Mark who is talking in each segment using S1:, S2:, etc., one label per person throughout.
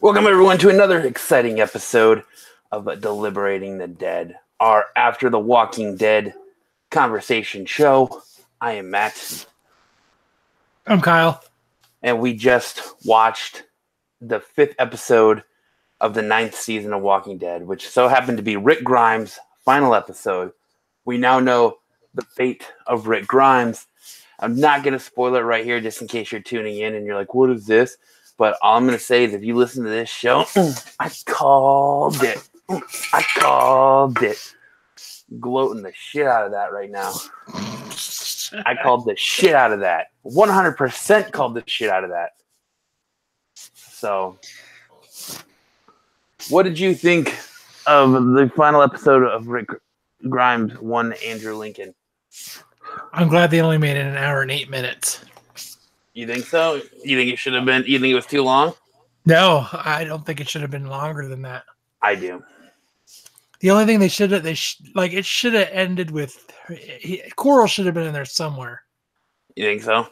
S1: Welcome, everyone, to another exciting episode of Deliberating the Dead, our After the Walking Dead conversation show. I am Matt.
S2: I'm Kyle.
S1: And we just watched the 5th episode of the 9th season of Walking Dead, which so happened to be Rick Grimes' final episode. We now know the fate of Rick Grimes. I'm not going to spoil it right here just in case you're tuning in and you're like, what is this? But all I'm going to say is if you listen to this show, I called it. I called it. Gloating the shit out of that right now. I called the shit out of that. 100% called the shit out of that. So, what did you think of the final episode of Rick Grimes 1 Andrew Lincoln?
S2: I'm glad they only made it an hour and 8 minutes.
S1: You think so? You think it should have been? You think it was too long?
S2: No, I don't think it should have been longer than that.
S1: I do.
S2: The only thing it should have ended with Coral should have been in there somewhere.
S1: You think so?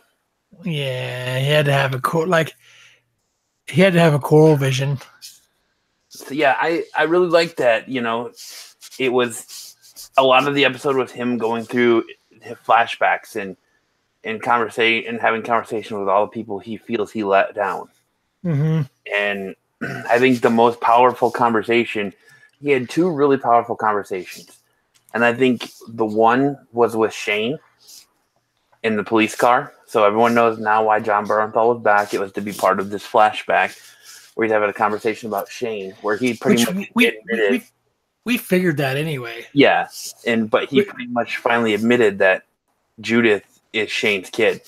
S2: Yeah, he had to have a Coral vision.
S1: So yeah, I really like that. You know, it was a lot of the episode was him going through flashbacks and having conversation with all the people he feels he let down.
S2: Mm-hmm.
S1: And I think the most powerful conversation, he had 2 really powerful conversations. And I think the one was with Shane in the police car. So everyone knows now why John Bernthal was back. It was to be part of this flashback where he's having a conversation about Shane, where he pretty much admitted.
S2: We figured that anyway.
S1: Yeah. But he pretty much finally admitted that Judith is Shane's kid.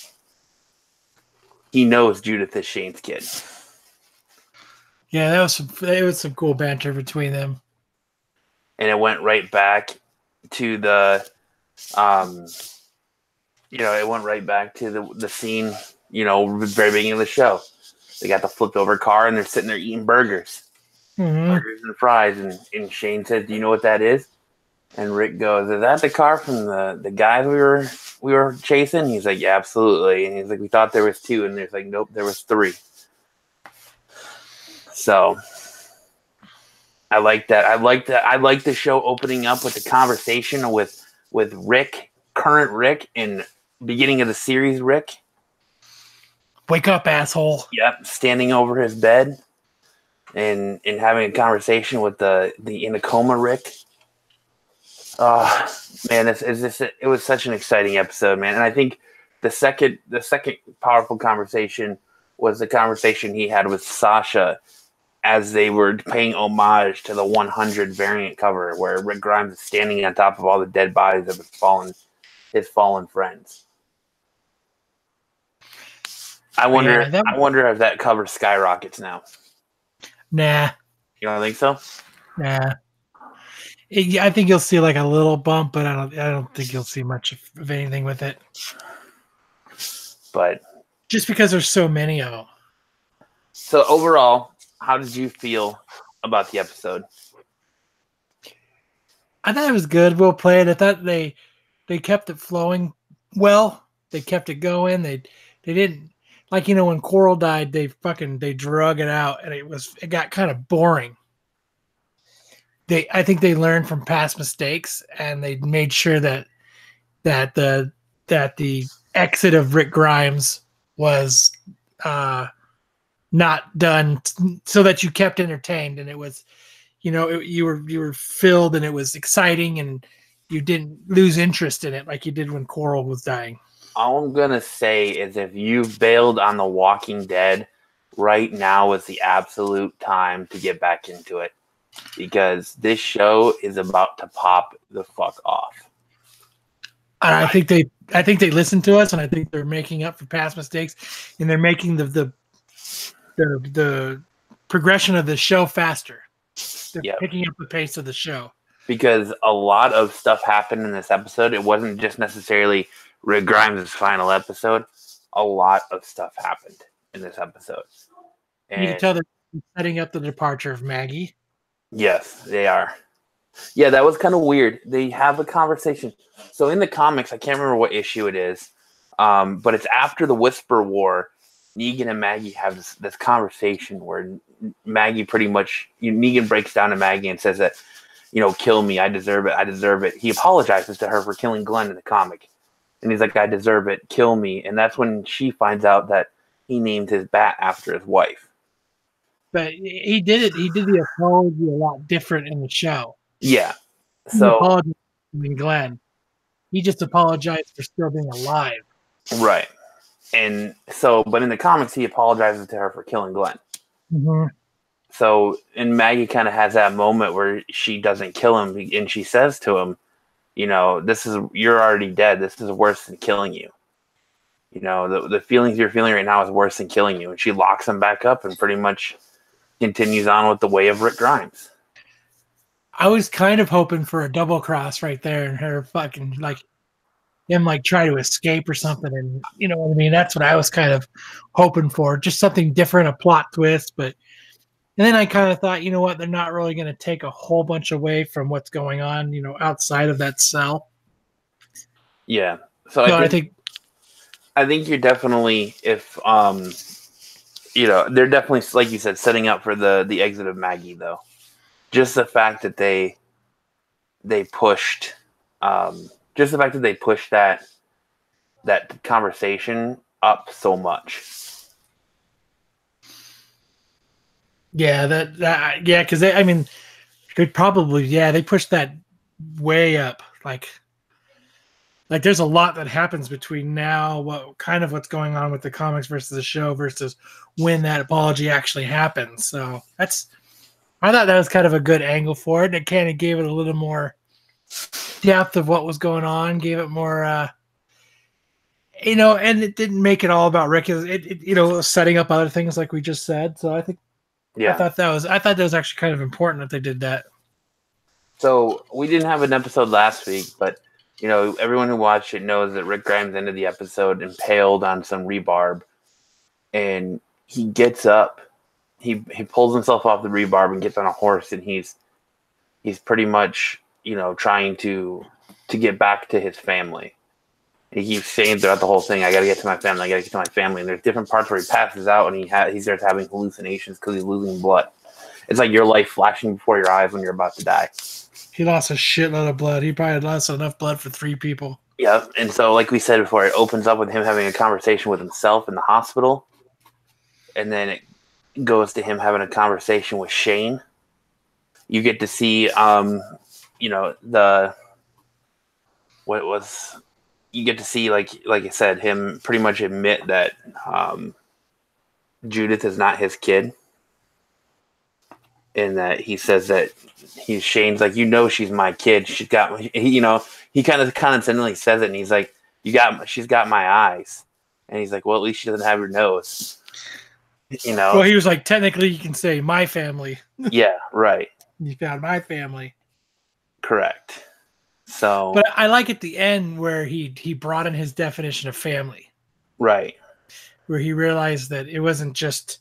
S1: He knows Judith is Shane's kid.
S2: Yeah, it was some cool banter between them.
S1: And it went right back to the the scene, very beginning of the show. They got the flipped over car and they're sitting there eating burgers.
S2: Mm-hmm.
S1: Burgers and fries, and Shane says, "Do you know what that is?" And Rick goes, "Is that the car from the guys we were chasing?" He's like, "Yeah, absolutely." And he's like, "We thought there was 2," and there's like, "Nope, there was 3." So I like that. I like the show opening up with the conversation with Rick, current Rick, and beginning of the series Rick.
S2: Wake up, asshole.
S1: Yep, standing over his bed and having a conversation with the in a coma Rick. Man, it was such an exciting episode, man. And I think the second powerful conversation was the conversation he had with Sasha as they were paying homage to the 100 variant cover where Rick Grimes is standing on top of all the dead bodies of his fallen friends. I wonder if that cover skyrockets now.
S2: Nah.
S1: You don't think so?
S2: Nah. I think you'll see like a little bump, but I don't think you'll see much of anything with it.
S1: But
S2: just because there's so many of them.
S1: So overall, how did you feel about the episode?
S2: I thought it was good. Well played. I thought they kept it flowing well. They kept it going. They didn't, like, when Coral died, they drug it out and it got kind of boring. I think they learned from past mistakes and they made sure that the exit of Rick Grimes was not done so that you kept entertained and it was, you were filled and it was exciting and you didn't lose interest in it like you did when Coral was dying.
S1: All I'm gonna say is if you've bailed on The Walking Dead, right now is the absolute time to get back into it. Because this show is about to pop the fuck off.
S2: And I think they listened to us, and I think they're making up for past mistakes, and they're making the progression of the show faster. They're picking up the pace of the show. Because
S1: a lot of stuff happened in this episode. It wasn't just necessarily Rick Grimes' final episode. A lot of stuff happened in this episode. And
S2: you can tell they're setting up the departure of Maggie.
S1: Yes, they are. Yeah, that was kind of weird. They have a conversation. So in the comics, I can't remember what issue it is, but it's after the Whisper War, Negan and Maggie have this conversation where Maggie pretty much Negan breaks down to Maggie and says that, kill me, I deserve it, I deserve it. He apologizes to her for killing Glenn in the comic, and he's like, I deserve it, kill me. And that's when she finds out that he named his bat after his wife.
S2: But he did it. He did the apology a lot different in the show.
S1: Yeah.
S2: He apologized to Glenn. He just apologized for still being alive.
S1: Right. And so, but in the comics, he apologizes to her for killing Glenn.
S2: Mm-hmm.
S1: So, and Maggie kind of has that moment where she doesn't kill him, and she says to him, you're already dead. This is worse than killing you. The feelings you're feeling right now is worse than killing you. And she locks him back up and pretty much continues on with the way of Rick Grimes.
S2: I was kind of hoping for a double cross right there, and her fucking him try to escape or something, and you know what I mean. That's what I was kind of hoping for, just something different, a plot twist. But and then I kind of thought, you know what, they're not really going to take a whole bunch away from what's going on, outside of that cell.
S1: Yeah. So I think you're definitely they're definitely, like you said, setting up for the exit of Maggie, though. Just the fact that they pushed that conversation up so much.
S2: Yeah, because they probably they pushed that way up. Like there's a lot that happens between now, what's going on with the comics versus the show versus when that apology actually happens. So I thought that was kind of a good angle for it. It kind of gave it a little more depth of what was going on, gave it more, and it didn't make it all about Rick. It was setting up other things like we just said. So I think, I thought that was actually kind of important that they did that.
S1: So we didn't have an episode last week, but everyone who watched it knows that Rick Grimes ended the episode impaled on some rebarb, and he gets up. He pulls himself off the rebarb and gets on a horse, and he's pretty much trying to get back to his family. And he keeps saying throughout the whole thing, I got to get to my family. I got to get to my family. And there's different parts where he passes out and he starts having hallucinations because he's losing blood. It's like your life flashing before your eyes when you're about to die.
S2: He lost a shitload of blood. He probably lost enough blood for 3 people.
S1: Yeah. And so, like we said before, it opens up with him having a conversation with himself in the hospital. And then it goes to him having a conversation with Shane. You get to see, you get to see, like I said, him pretty much admit that Judith is not his kid. And that he says that Shane's like, she's my kid. She's got, he kind of condescendingly says it, and he's like, she's got my eyes. And he's like, well, at least she doesn't have your nose.
S2: Well, he was like, technically you can say my family.
S1: Yeah, right.
S2: You found my family.
S1: Correct. So,
S2: but I like at the end where he brought in his definition of family.
S1: Right.
S2: Where he realized that it wasn't just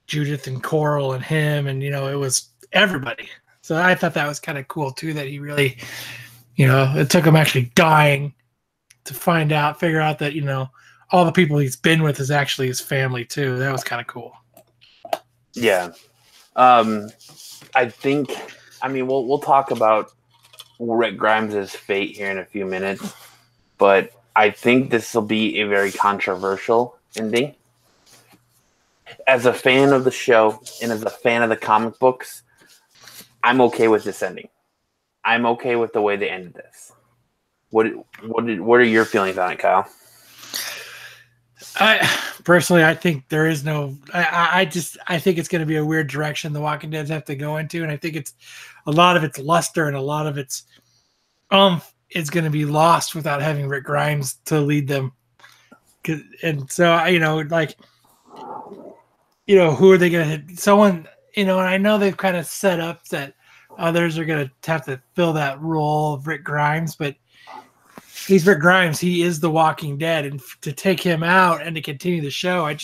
S2: Judith and Coral and him, and it was everybody. So I thought that was kind of cool too, that he really, it took him actually dying to figure out that, all the people he's been with is actually his family too. That was kind of cool.
S1: Yeah. I think, we'll talk about Rick Grimes' fate here in a few minutes, but I think this will be a very controversial ending. As a fan of the show and as a fan of the comic books, I'm okay with this ending. I'm okay with the way they ended this. What are your feelings on it, Kyle?
S2: I think there is no. I think it's going to be a weird direction the Walking Dead have to go into, and I think it's a lot of its luster and a lot of its is going to be lost without having Rick Grimes to lead them. And so who are they going to hit? Someone, and I know they've kind of set up that others are going to have to fill that role of Rick Grimes, but he's Rick Grimes. He is the Walking Dead, and to take him out and to continue the show, I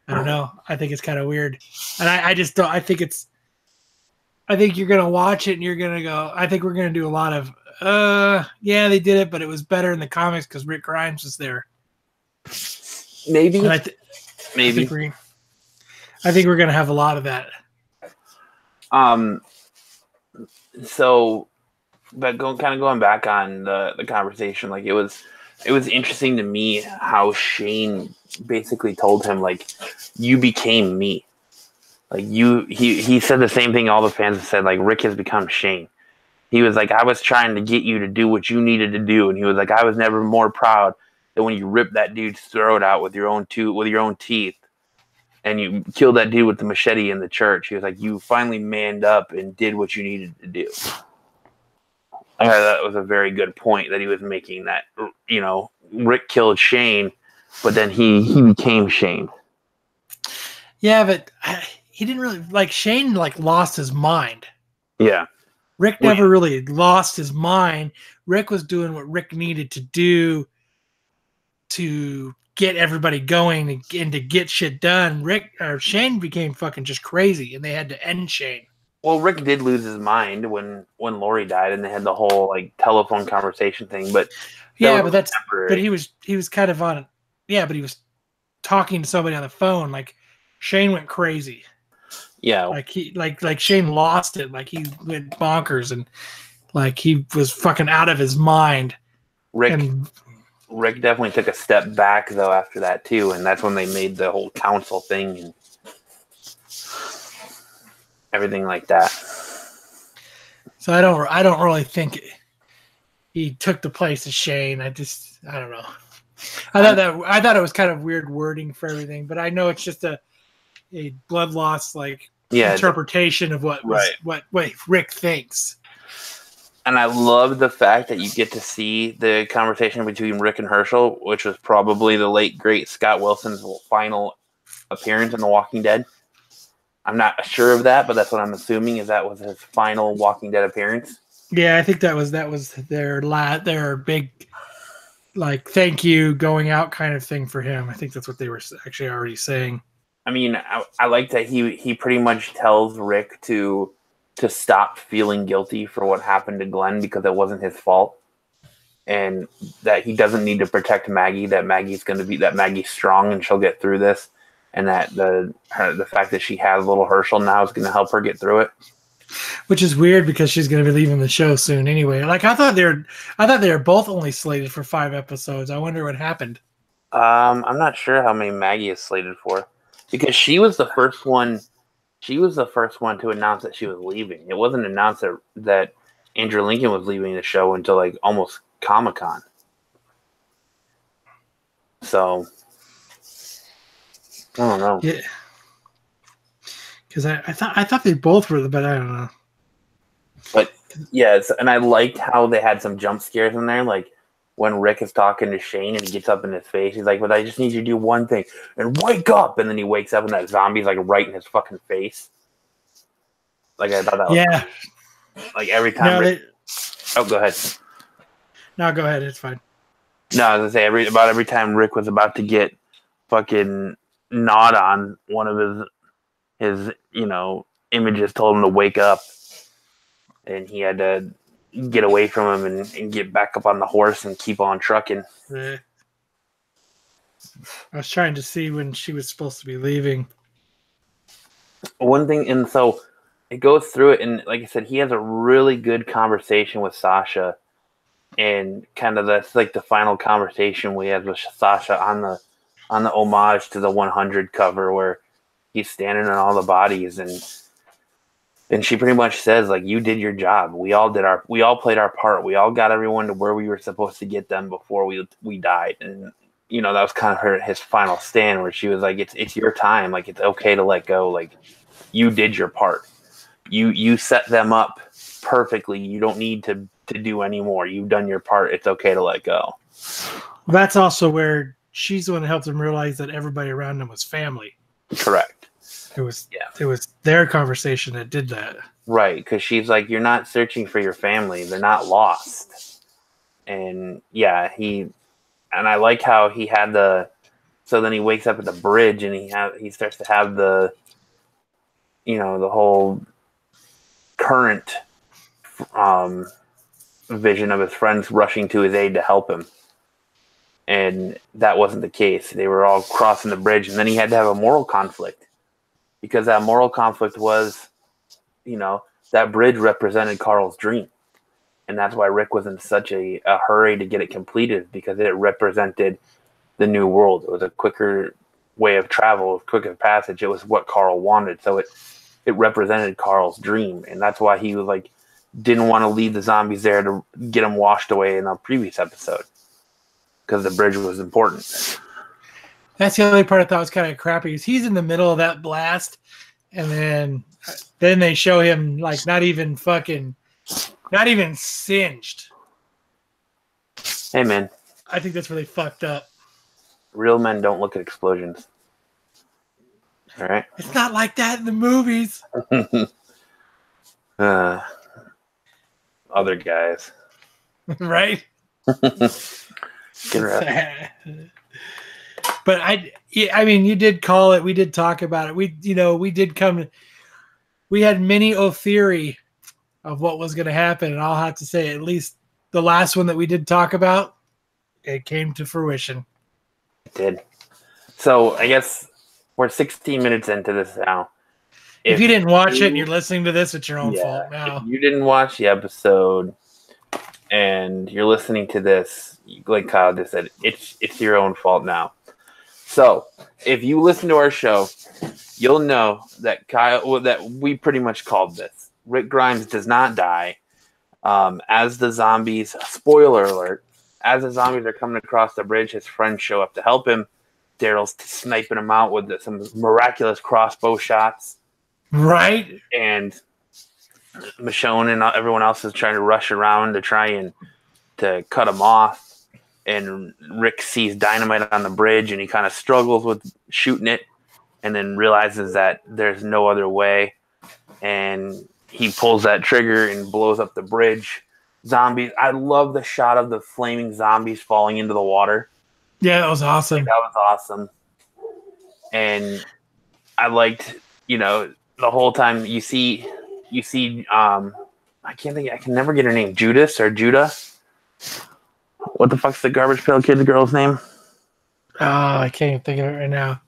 S2: don't know. I think it's kind of weird, and I just don't. I think you're gonna watch it and you're gonna go. I think we're gonna do a lot of, they did it, but it was better in the comics because Rick Grimes was there.
S1: Maybe.
S2: And
S1: Maybe.
S2: I think we're gonna have a lot of that.
S1: So, but going back on the conversation, like it was interesting to me how Shane basically told him, like, you became me. Like he said the same thing all the fans have said, like, Rick has become Shane. He was like, I was trying to get you to do what you needed to do, and he was like, I was never more proud than when you ripped that dude's throat out with your own teeth, and you killed that dude with the machete in the church. He was like, you finally manned up and did what you needed to do. I thought that was a very good point that he was making, that, you know, Rick killed Shane, but then he became Shane.
S2: Yeah, but he didn't really, like, Shane, like, lost his mind.
S1: Yeah.
S2: Rick never really lost his mind. Rick was doing what Rick needed to do to get everybody going and to get shit done. Shane became fucking just crazy, and they had to end Shane.
S1: Well, Rick did lose his mind when Lori died, and they had the whole, like, telephone conversation thing. But
S2: yeah, but he was kind of on. Yeah, but he was talking to somebody on the phone. Like, Shane went crazy.
S1: Yeah,
S2: like Shane lost it. Like, he went bonkers, and like he was fucking out of his mind.
S1: Rick definitely took a step back though after that too, and that's when they made the whole council thing and everything like that.
S2: So I don't really think he took the place of Shane. I don't know. I thought it was kind of weird wording for everything, but I know it's just a blood loss, like, interpretation of what Rick thinks.
S1: And I love the fact that you get to see the conversation between Rick and Herschel, which was probably the late great Scott Wilson's final appearance in The Walking Dead. I'm not sure of that, but that's what I'm assuming, is that was his final Walking Dead appearance.
S2: Yeah, I think that was their big, like, thank you going out kind of thing for him. I think that's what they were actually already saying.
S1: I mean, I like that he pretty much tells Rick to stop feeling guilty for what happened to Glenn because it wasn't his fault, and that he doesn't need to protect Maggie. That Maggie's strong and she'll get through this, and that the fact that she has little Herschel now is going to help her get through it.
S2: Which is weird because she's going to be leaving the show soon anyway. Like, I thought they were both only slated for 5 episodes. I wonder what happened.
S1: I'm not sure how many Maggie is slated for, because she was the first one. She was the first one to announce that she was leaving. It wasn't announced that Andrew Lincoln was leaving the show until, like, almost Comic-Con. So I don't know.
S2: Yeah, because I thought they both were, but I don't know.
S1: But yeah, and I liked how they had some jump scares in there, like when Rick is talking to Shane and he gets up in his face. He's like, "But I just need you to do one thing and wake up." And then he wakes up and that zombie's, like, right in his fucking face. Like, I thought that was like every time. Oh, go ahead.
S2: No, go ahead. It's fine.
S1: No, I was gonna say every time Rick was about to get fucking gnawed on, one of his images told him to wake up, and he had to get away from him and get back up on the horse and keep on trucking.
S2: I was trying to see when she was supposed to be leaving.
S1: One thing, and so it goes through it, and like I said, he has a really good conversation with Sasha, and kind of that's like the final conversation we had with Sasha on the homage to the 100 cover, where he's standing on all the bodies, and she pretty much says, like, you did your job. We all played our part. We all got everyone to where we were supposed to get them before we died. And, that was kind of his final stand, where she was like, it's your time. Like, it's okay to let go. Like, you did your part. You set them up perfectly. You don't need to do any more. You've done your part. It's okay to let go.
S2: That's also where she's the one that helped him realize that everybody around him was family.
S1: Correct.
S2: It was their conversation that did that. Right,
S1: because she's like, you're not searching for your family. They're not lost. And yeah, and I like how he had so then he wakes up at the bridge and he starts to have the whole current vision of his friends rushing to his aid to help him. And that wasn't the case. They were all crossing the bridge, and then he had to have a moral conflict, because that moral conflict was, that bridge represented Carl's dream. And that's why Rick was in such a hurry to get it completed, because it represented the new world. It was a quicker way of travel, quicker passage. It was what Carl wanted. So it represented Carl's dream. And that's why he was like, didn't want to leave the zombies there to get them washed away in a previous episode, because the bridge was important.
S2: That's the only part I thought was kind of crappy. Is he's in the middle of that blast, and then they show him like not even singed.
S1: Hey man,
S2: I think that's where they fucked up.
S1: Real men don't look at explosions. All right.
S2: It's not like that in the movies.
S1: Other guys,
S2: right? But I mean, you did call it. We did talk about it. We had many theory of what was going to happen, and I'll have to say, at least the last one that we did talk about, it came to fruition.
S1: It did. So I guess we're 16 minutes into this now.
S2: If you didn't watch it and you're listening to this, it's your own fault now.
S1: If you didn't watch the episode and you're listening to this, like Kyle just said, it's your own fault now. So if you listen to our show, you'll know that that we pretty much called this. Rick Grimes does not die. As the zombies, spoiler alert, as the zombies are coming across the bridge, his friends show up to help him. Daryl's sniping him out with some miraculous crossbow shots.
S2: Right.
S1: And Michonne and everyone else is trying to rush around to try and to cut him off. And Rick sees dynamite on the bridge, and he kind of struggles with shooting it, and then realizes that there's no other way. And he pulls that trigger and blows up the bridge. Zombies. I love the shot of the flaming zombies falling into the water.
S2: Yeah, that was awesome.
S1: That was awesome. And I liked, the whole time you see I can never get her name, Judas or Judah. What the fuck's the Garbage Pail Kid girl's name?
S2: Oh, I can't even think of it right now.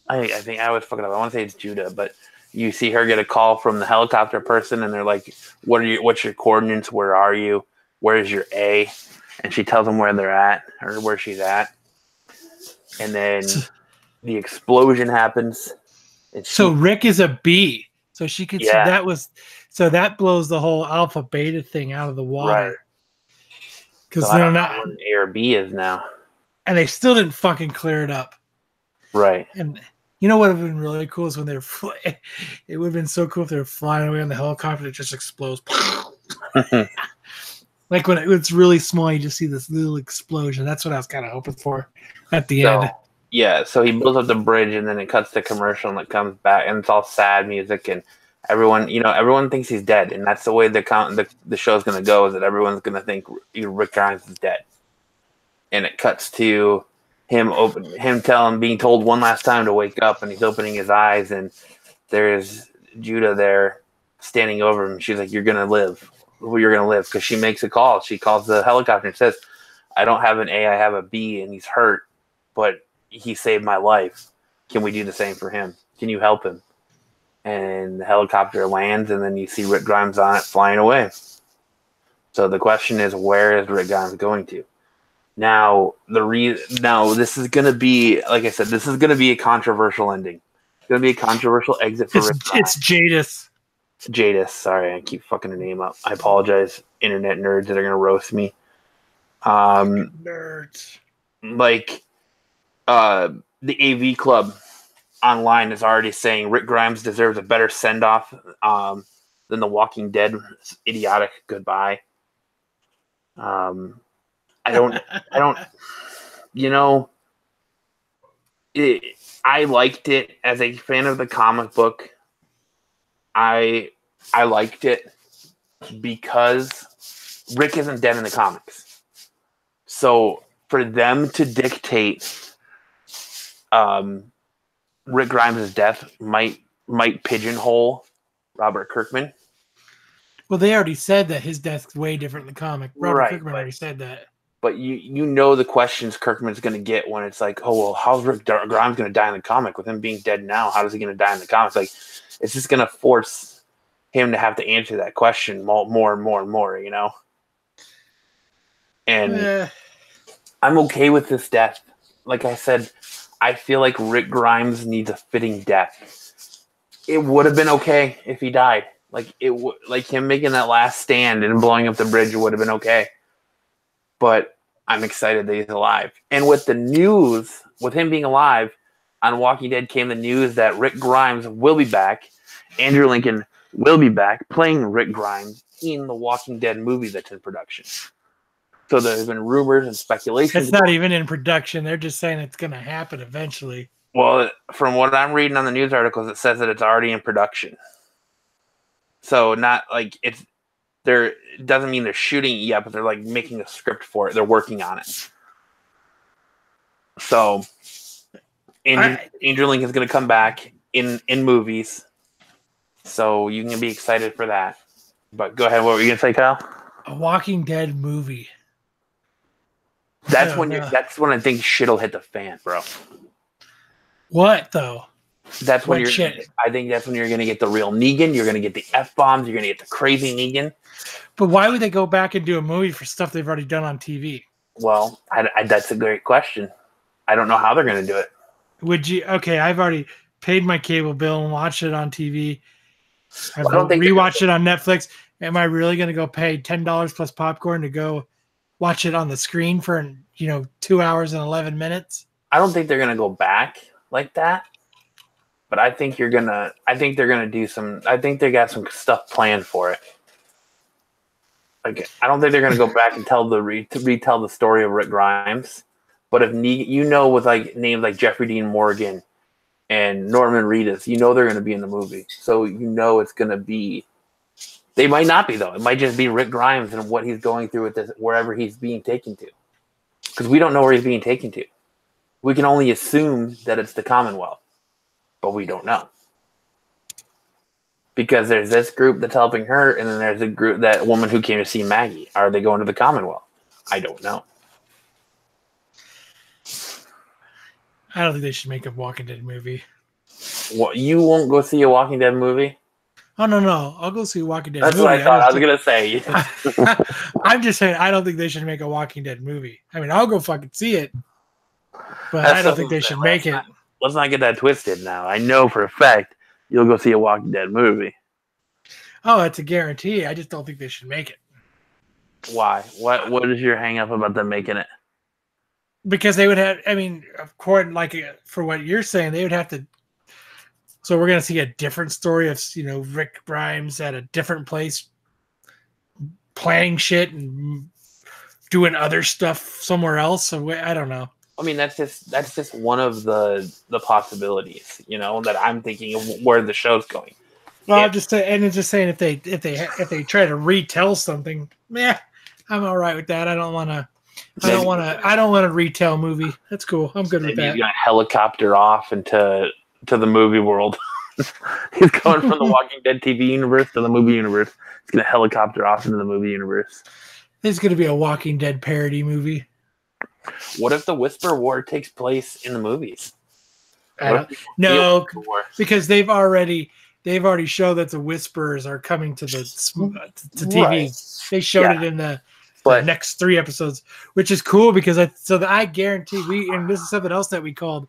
S1: I think I always fuck it up. I want to say it's Judah, but you see her get a call from the helicopter person, and they're like, what's your coordinates? Where are you? Where's your A? And she tells them where they're at, or where she's at. And then the explosion happens.
S2: So Rick is a B. So she could see that blows the whole alpha beta thing out of the water. Because
S1: they're not what an A or B is now.
S2: And they still didn't fucking clear it up.
S1: Right.
S2: And you know what would have been really cool is when they're it would have been so cool if they were flying away on the helicopter, it just explodes. Like when it's really small, you just see this little explosion. That's what I was kind of hoping for at the end.
S1: Yeah, so he blows up the bridge, and then it cuts to commercial, and it comes back, and it's all sad music, and everyone thinks he's dead, and that's the way the show's going to go, is that everyone's going to think Rick Grimes is dead. And it cuts to being told one last time to wake up, and he's opening his eyes, and there's Judah there standing over him. She's like, "You're going to live. You're going to live," because she makes a call. She calls the helicopter and says, "I don't have an A, I have a B, and he's hurt, but he saved my life. Can we do the same for him? Can you help him?" And the helicopter lands, and then you see Rick Grimes on it flying away. So the question is, where is Rick Grimes going to? Now, this is going to be, like I said, this is going to be a controversial ending. It's going to be a controversial exit for Rick Grimes.
S2: It's Jadis.
S1: Jadis, sorry, I keep fucking the name up. I apologize, internet nerds that are going to roast me.
S2: Nerds.
S1: Like, the AV Club online is already saying Rick Grimes deserves a better send-off than The Walking Dead idiotic goodbye. I liked it as a fan of the comic book. I liked it because Rick isn't dead in the comics. So for them to dictate Rick Grimes' death might pigeonhole Robert Kirkman.
S2: Well, they already said that his death's way different in the comic. Robert Kirkman already said that.
S1: But you know the questions Kirkman's going to get when it's like, oh, well, how's Rick Grimes going to die in the comic? With him being dead now, how is he going to die in the comics? Like, it's just going to force him to have to answer that question more and more, you know? And I'm okay with this death. Like I said, I feel like Rick Grimes needs a fitting death. It would have been okay if he died. Like him making that last stand and blowing up the bridge would have been okay. But I'm excited that he's alive. And with the news, with him being alive, on Walking Dead came the news that Rick Grimes will be back. Andrew Lincoln will be back playing Rick Grimes in the Walking Dead movie that's in production. So there's been rumors and speculation.
S2: It's not even in production. They're just saying it's going to happen eventually.
S1: Well, from what I'm reading on the news articles, it says that it's already in production. So not like it doesn't mean they're shooting it yet, but they're like making a script for it. They're working on it. So Andrew Lincoln's going to come back in movies. So you can be excited for that. But go ahead. What were you going to say, Kyle?
S2: A Walking Dead movie.
S1: That's when I think shit'll hit the fan, bro.
S2: What though?
S1: That's when I think that's when you're going to get the real Negan. You're going to get the F-bombs. You're going to get the crazy Negan.
S2: But why would they go back and do a movie for stuff they've already done on TV?
S1: Well, that's a great question. I don't know how they're going to do it.
S2: Would you? Okay, I've already paid my cable bill and watched it on TV. I've rewatched it on Netflix. Am I really going to go pay $10 plus popcorn to go watch it on the screen for 2 hours and 11 minutes?
S1: I don't think they're going to go back like that. But I think they're gonna do some. I think they got some stuff planned for it. Like I don't think they're gonna go back and retell the story of Rick Grimes. But if with like names like Jeffrey Dean Morgan and Norman Reedus, they're gonna be in the movie. So it's gonna be. They might not be though. It might just be Rick Grimes and what he's going through with this wherever he's being taken to, because we don't know where he's being taken to. We can only assume that it's the Commonwealth. But we don't know. Because there's this group that's helping her, and then there's that woman who came to see Maggie. Are they going to the Commonwealth? I don't know.
S2: I don't think they should make a Walking Dead movie.
S1: Well, you won't go see a Walking Dead movie?
S2: Oh, no. I'll go see a Walking Dead
S1: movie. That's what I thought. I was going to say.
S2: I'm just saying, I don't think they should make a Walking Dead movie. I mean, I'll go fucking see it. But I don't think they should make it.
S1: Let's not get that twisted now. I know for a fact you'll go see a Walking Dead movie.
S2: Oh, it's a guarantee. I just don't think they should make it.
S1: Why? What is your hang up about them making it?
S2: Because they would have, according for what you're saying, they would have to. So we're going to see a different story of, Rick Grimes at a different place planning shit and doing other stuff somewhere else. So I don't know.
S1: I mean, that's just one of the possibilities, that I'm thinking of where the show's going.
S2: Well, I'm just saying if they try to retell something, I'm all right with that. I don't want to retell movie. That's cool. I'm good with that.
S1: He's gonna helicopter off into the movie world. He's going from the Walking Dead TV universe to the movie universe. He's gonna helicopter off into the movie universe.
S2: It's gonna be a Walking Dead parody movie.
S1: What if the Whisper War takes place in the movies?
S2: No, because they've already showed that the Whispers are coming to TV. Right. They showed it in the next 3 episodes, which is cool because I guarantee and this is something else that we called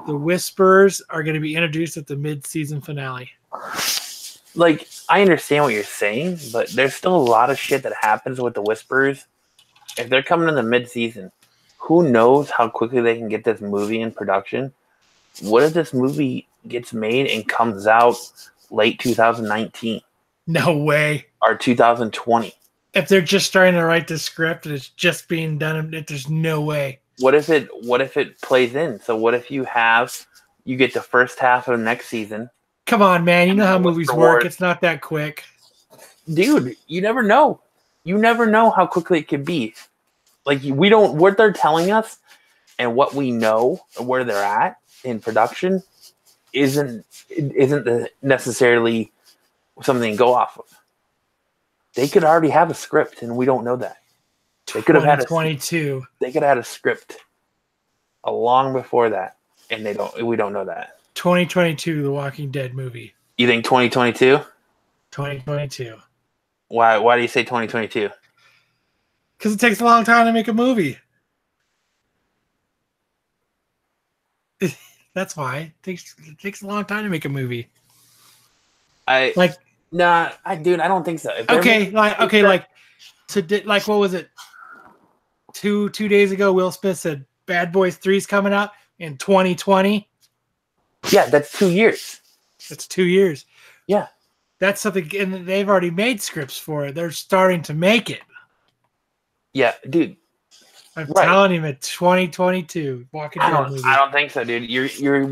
S2: the Whispers are going to be introduced at the mid-season finale.
S1: Like, I understand what you're saying, but there's still a lot of shit that happens with the Whispers. If they're coming in the mid-season, who knows how quickly they can get this movie in production? What if this movie gets made and comes out late 2019?
S2: No way.
S1: Or 2020?
S2: If they're just starting to write the script and it's just being done, there's no way.
S1: What if it plays in? So what if you get the first half of the next season?
S2: Come on, man. You know how movies work. It's not that quick.
S1: Dude, you never know. You never know how quickly it could be. Like, what they're telling us and what we know where they're at in production isn't necessarily something to go off of. They could already have a script and we don't know that. They could have had
S2: 2022.
S1: They could have had a script a long before that, and we don't know that.
S2: 2022, The Walking Dead movie.
S1: You think 2022?
S2: 2022.
S1: Why do you say 2022?
S2: Because it takes a long time to make a movie. That's why it takes a long time to make a movie.
S1: Dude, I don't think so.
S2: What was it? Two days ago, Will Smith said Bad Boys 3's coming out in 2020.
S1: Yeah, that's 2 years.
S2: That's 2 years.
S1: Yeah,
S2: that's something, and they've already made scripts for it. They're starting to make it.
S1: Yeah, dude.
S2: I'm telling him it's 2022. Walking Dead movie.
S1: I don't think so, dude. You're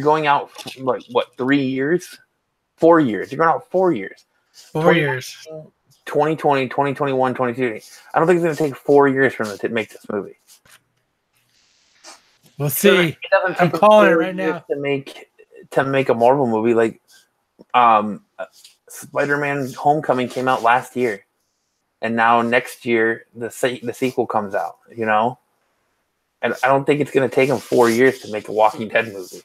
S1: going out like what, 3 years? 4 years. You're going out 4 years.
S2: 4 years.
S1: 2020, 2021, 2022. I don't think it's going to take 4 years for them to make this movie.
S2: We'll see. I'm calling it right now.
S1: To make a Marvel movie, like Spider-Man Homecoming came out last year. And now next year, the sequel comes out, you know? And I don't think it's going to take them 4 years to make a Walking Dead movie.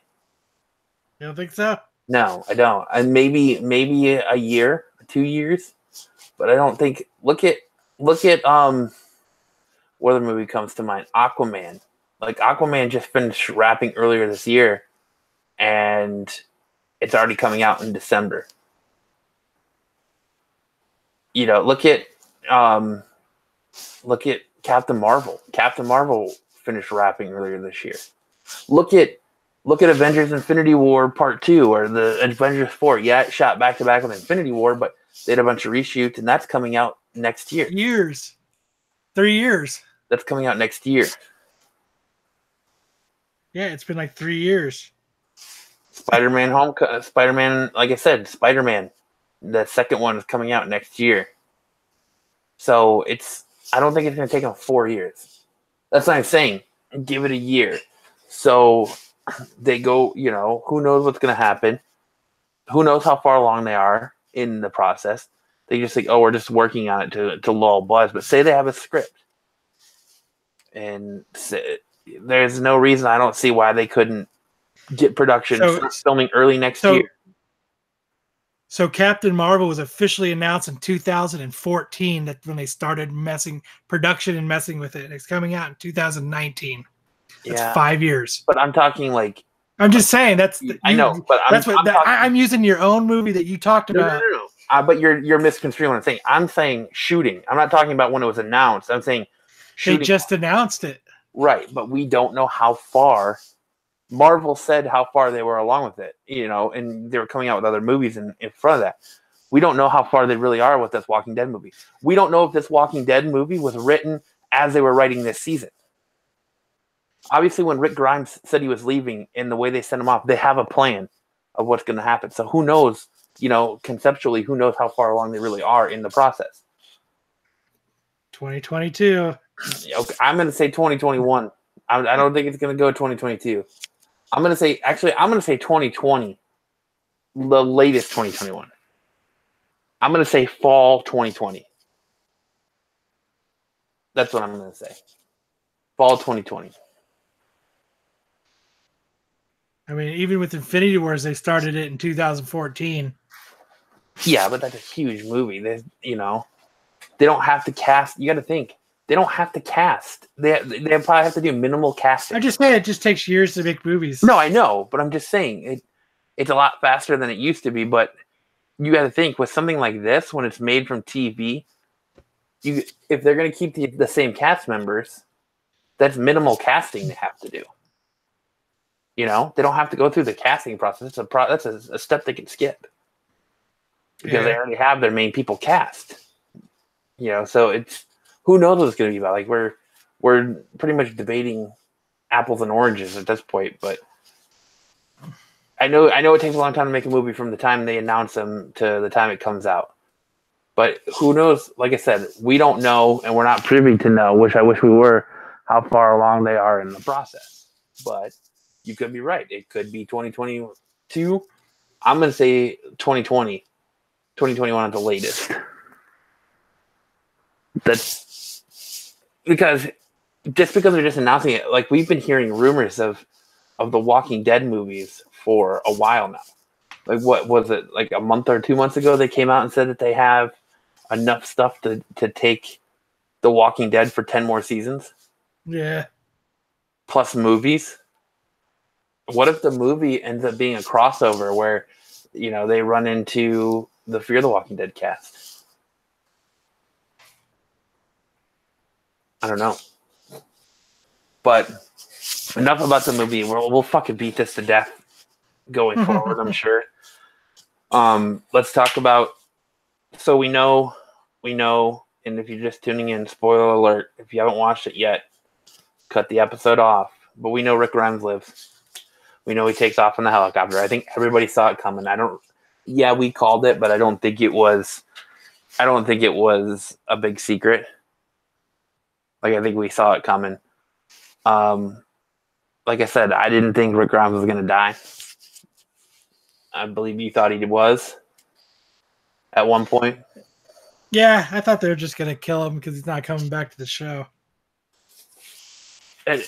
S2: You don't think so?
S1: No, I don't. And maybe a year, 2 years. But I don't think... Look at what other movie comes to mind? Aquaman. Like, Aquaman just finished wrapping earlier this year. And it's already coming out in December. You know, look at Captain Marvel. Captain Marvel finished wrapping earlier this year. Look at Avengers Infinity War Part 2 or the Avengers 4. Yeah, it shot back to back with Infinity War, but they had a bunch of reshoots, and that's coming out next year.
S2: 3 years.
S1: That's coming out next year.
S2: Yeah, it's been like 3 years.
S1: Spider-Man, like I said, Spider-Man, the second one is coming out next year. So I don't think it's going to take them 4 years. That's what I'm saying. Give it a year. So they go, you know, who knows what's going to happen? Who knows how far along they are in the process? They just think, oh, we're just working on it to lull buzz. But say they have a script. And there's no reason I don't see why they couldn't get production filming early next year.
S2: So Captain Marvel was officially announced in 2014. That's when they started messing with it. It's coming out in 2019. That's 5 years.
S1: But I'm talking like...
S2: I'm just saying
S1: I know, but
S2: I'm using your own movie that you talked about.
S1: No. But you're misconstruing what I'm saying. I'm saying shooting. I'm not talking about when it was announced. I'm saying shooting.
S2: They just announced it.
S1: Right, but we don't know how far... Marvel said how far they were along with it, you know, and they were coming out with other movies in front of that. We don't know how far they really are with this Walking Dead movie. We don't know if this Walking Dead movie was written as they were writing this season. Obviously, when Rick Grimes said he was leaving and the way they sent him off, they have a plan of what's going to happen. So who knows, you know, conceptually, who knows how far along they really are in the process.
S2: 2022.
S1: Okay, I'm going to say 2021. I don't think it's going to go 2022. I'm going to say 2020, the latest 2021. I'm going to say fall 2020. That's what I'm going to say. Fall 2020.
S2: I mean, even with Infinity Wars, they started it in 2014.
S1: Yeah, but that's a huge movie. They don't have to cast. You got to think. They don't have to cast. They probably have to do minimal casting.
S2: I just say it just takes years to make movies.
S1: No, I know, but I'm just saying it's a lot faster than it used to be. But you got to think with something like this, when it's made from TV, if they're going to keep the same cast members, that's minimal casting they have to do. You know, they don't have to go through the casting process. That's a step they can skip because they already have their main people cast. You know, so it's. Who knows what it's going to be about? Like we're pretty much debating apples and oranges at this point. But I know it takes a long time to make a movie from the time they announce them to the time it comes out. But who knows? Like I said, we don't know, and we're not privy to know. Which I wish we were. How far along they are in the process? But you could be right. It could be 2022. I'm going to say 2020, 2021 at the latest. That's because they're just announcing it, like we've been hearing rumors of the Walking Dead movies for a while now. Like what was it, like a month or 2 months ago they came out and said that they have enough stuff to take The Walking Dead for 10 more seasons?
S2: Yeah.
S1: Plus movies. What if the movie ends up being a crossover where, they run into the Fear the Walking Dead cast? I don't know. But enough about the movie. We'll fucking beat this to death going forward, I'm sure. Let's talk about. So we know, and if you're just tuning in, spoiler alert, if you haven't watched it yet, cut the episode off. But we know Rick Grimes lives. We know he takes off in the helicopter. I think everybody saw it coming. Yeah, we called it, but I don't think it was a big secret. Like, I think we saw it coming. Like I said, I didn't think Rick Grimes was going to die. I believe you thought he was at one point.
S2: Yeah, I thought they were just going to kill him because he's not coming back to the show.
S1: I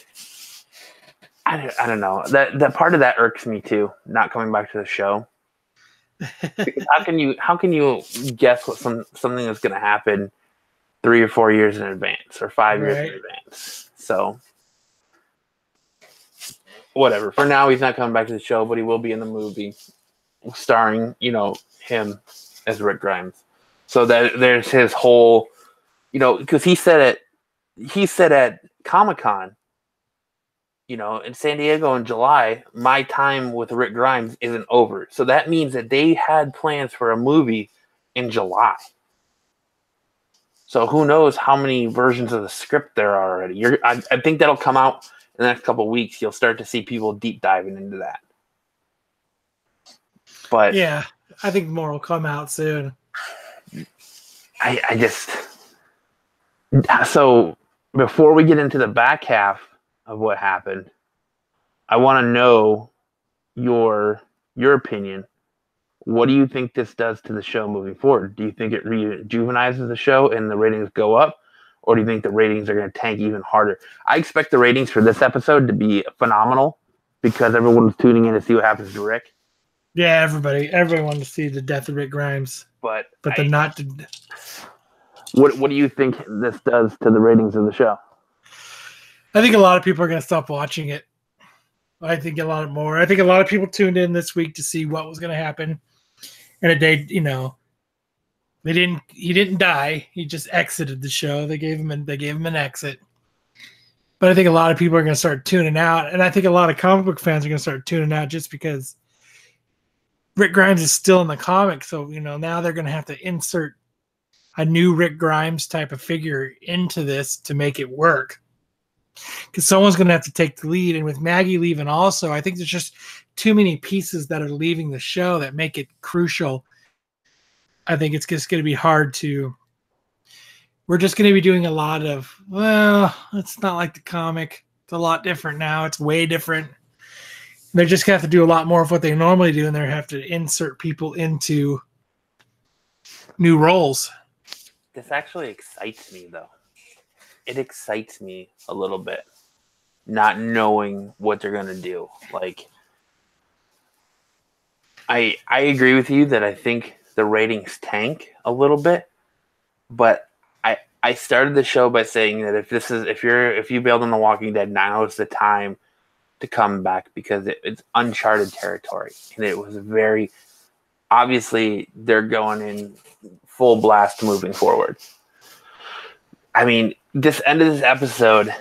S1: don't know. That part of that irks me too, not coming back to the show. How can you guess what something that's going to happen 3 or 4 years in advance or 5 years in advance? So whatever. For now, he's not coming back to the show, but he will be in the movie, starring him as Rick Grimes. So that there's his whole, because he said at Comic-Con, in San Diego in July, my time with Rick Grimes isn't over. So that means that they had plans for a movie in July. So who knows how many versions of the script there are already. I think that'll come out in the next couple of weeks. You'll start to see people deep diving into that. But
S2: yeah, I think more will come out soon.
S1: So before we get into the back half of what happened, I want to know your opinion. What do you think this does to the show moving forward? Do you think it rejuvenizes the show and the ratings go up? Or do you think the ratings are going to tank even harder? I expect the ratings for this episode to be phenomenal because everyone's tuning in to see what happens to Rick.
S2: Yeah, everybody wanted to see the death of Rick Grimes.
S1: But
S2: they're not.
S1: What do you think this does to the ratings of the show?
S2: I think a lot of people are going to stop watching it. I think a lot of people tuned in this week to see what was going to happen. And he didn't die. He just exited the show. They gave him an exit. But I think a lot of people are going to start tuning out. And I think a lot of comic book fans are going to start tuning out just because Rick Grimes is still in the comic. So, now they're going to have to insert a new Rick Grimes type of figure into this to make it work. Because someone's going to have to take the lead. And with Maggie leaving also, I think there's just too many pieces that are leaving the show that make it crucial. I think it's just going to be hard to... We're just going to be doing a lot of, it's not like the comic. It's a lot different now. It's way different. They're just going to have to do a lot more of what they normally do, and they have to insert people into new roles.
S1: This actually excites me, though. It excites me a little bit, not knowing what they're going to do. Like, I agree with you that I think the ratings tank a little bit, but I started the show by saying that if you bailed on The Walking Dead, now is the time to come back because it's uncharted territory, and it was very obviously they're going in full blast moving forward. I mean, this end of this episode,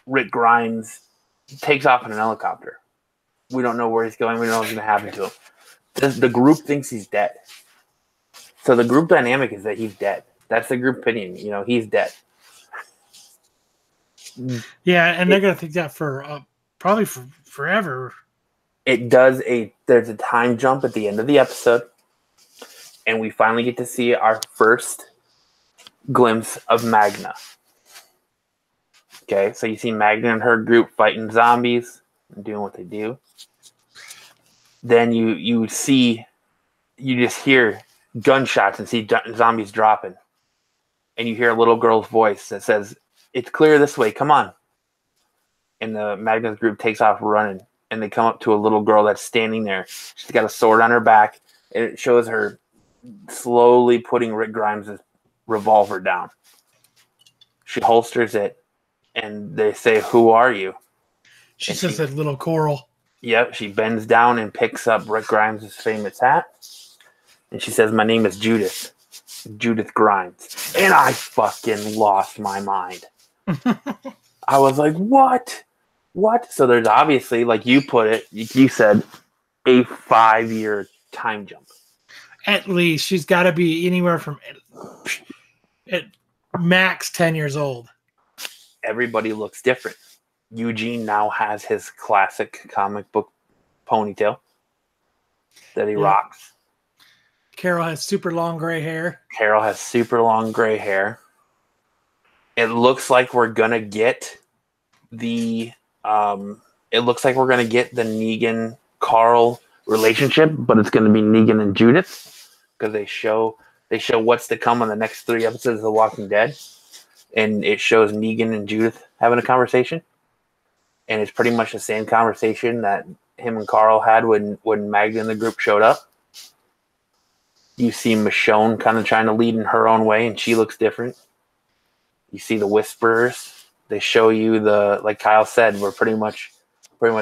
S1: Rick Grimes takes off in an helicopter. We don't know where he's going. We don't know what's going to happen to him. The group thinks he's dead. So the group dynamic is that he's dead. That's the group opinion. He's dead.
S2: Yeah, and they're going to think that for probably for forever.
S1: There's a time jump at the end of the episode, and we finally get to see our first glimpse of Magna. Okay, so you see Magna and her group fighting zombies and doing what they do. Then you just hear gunshots and see zombies dropping. and you hear a little girl's voice that says, "It's clear this way. Come on." And the Magnus group takes off running, and they come up to a little girl that's standing there. She's got a sword on her back, and it shows her slowly putting Rick Grimes' revolver down. She holsters it, and they say, "Who are you?"
S2: She says that little Coral.
S1: Yep, she bends down and picks up Rick Grimes' famous hat, and she says, "My name is Judith. Judith Grimes." And I fucking lost my mind. I was like, what? What? So there's obviously, like you put it, you said, a 5-year time jump.
S2: At least. She's got to be anywhere from at max 10 years old.
S1: Everybody looks different. Eugene now has his classic comic book ponytail that he rocks.
S2: Carol has super long gray hair.
S1: Carol has super long gray hair. It looks like we're gonna get the Negan Carl relationship, but it's gonna be Negan and Judith, because they show what's to come on the next 3 episodes of The Walking Dead, and it shows Negan and Judith having a conversation, and it's pretty much the same conversation that him and Carl had when Magda and the group showed up. You see Michonne kind of trying to lead in her own way, and she looks different. You see the Whisperers. They show you like Kyle said, we're pretty much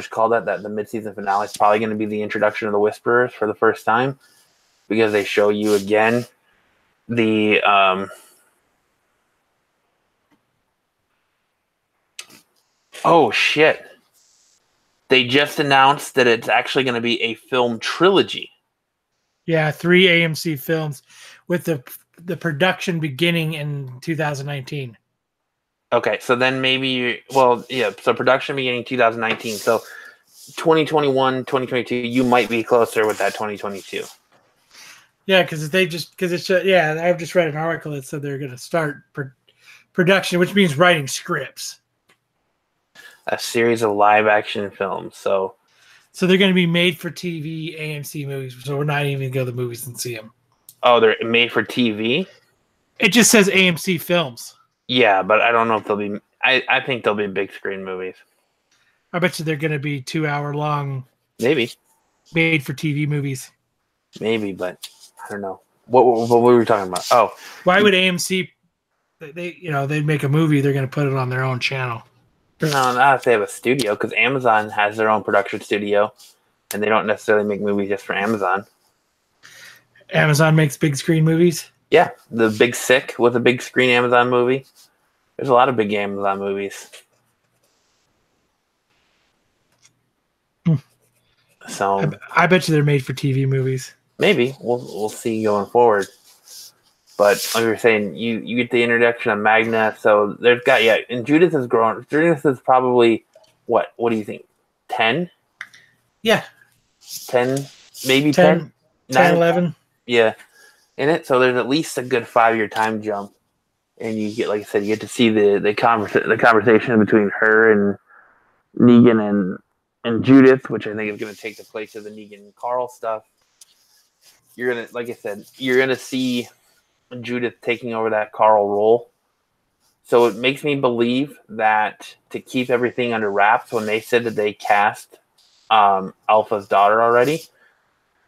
S1: called that the mid-season finale is probably going to be the introduction of the Whisperers for the first time, because they show you again the oh shit. They just announced that it's actually going to be a film trilogy.
S2: Yeah, 3 AMC films with the production beginning in 2019.
S1: Okay, so then so production beginning 2019. So 2021, 2022, you might be closer with that 2022.
S2: Yeah, because I've just read an article that said they're going to start production, which means writing scripts.
S1: A series of live action films. So
S2: they're going to be made for TV AMC movies. So we're not even going to go to the movies and see them.
S1: Oh, they're made for TV?
S2: It just says AMC films.
S1: Yeah, but I don't know if they'll be. I think they'll be big screen movies.
S2: I bet you they're going to be 2-hour long.
S1: Maybe.
S2: Made for TV movies.
S1: Maybe, but I don't know. What were we talking about? Oh,
S2: why would AMC? They'd make a movie. They're going to put it on their own channel.
S1: No, not if they have a studio, because Amazon has their own production studio, and they don't necessarily make movies just for Amazon.
S2: Amazon makes big screen movies?
S1: Yeah, The Big Sick was a big screen Amazon movie. There's a lot of big Amazon movies. So
S2: I bet you they're made for TV movies.
S1: Maybe. We'll see going forward. But like we were saying, you get the introduction of Magna, so there's and Judith is growing. Judith is probably what do you think? 10?
S2: Yeah.
S1: 10, maybe 10?
S2: 10, 11.
S1: Yeah. In it. So there's at least a good 5-year time jump. And you get, like I said, you get to see the conversation between her and Negan and Judith, which I think is going to take the place of the Negan and Carl stuff. You're going to, like I said, you're going to see Judith taking over that Carl role. So it makes me believe that to keep everything under wraps, when they said that they cast Alpha's daughter already,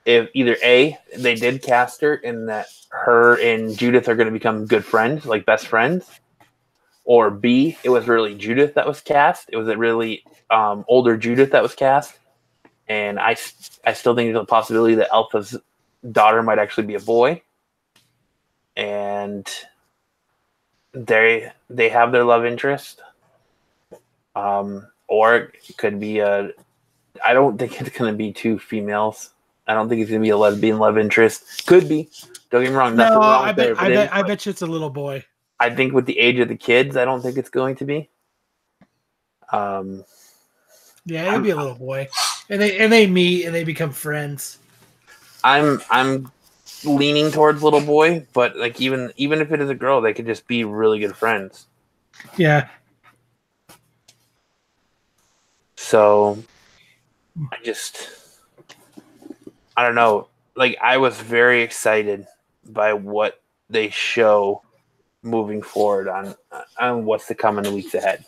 S1: if either A, they did cast her and that her and Judith are going to become good friends, like best friends, or B, it was really Judith that was cast. It was a really older Judith that was cast. And I still think there's a possibility that Alpha's daughter might actually be a boy. And they have their love interest. Or it could be I don't think it's going to be 2 females. I don't think it's going to be a lesbian love interest. Could be. Don't get me wrong.
S2: No, I bet you it's a little boy.
S1: I think with the age of the kids, I don't think it's going to be.
S2: Yeah, it'll be a little boy, and they meet and they become friends.
S1: I'm leaning towards little boy, but like even if it is a girl, they could just be really good friends.
S2: Yeah.
S1: So I don't know. Like, I was very excited by what they show moving forward on what's to come in the weeks ahead.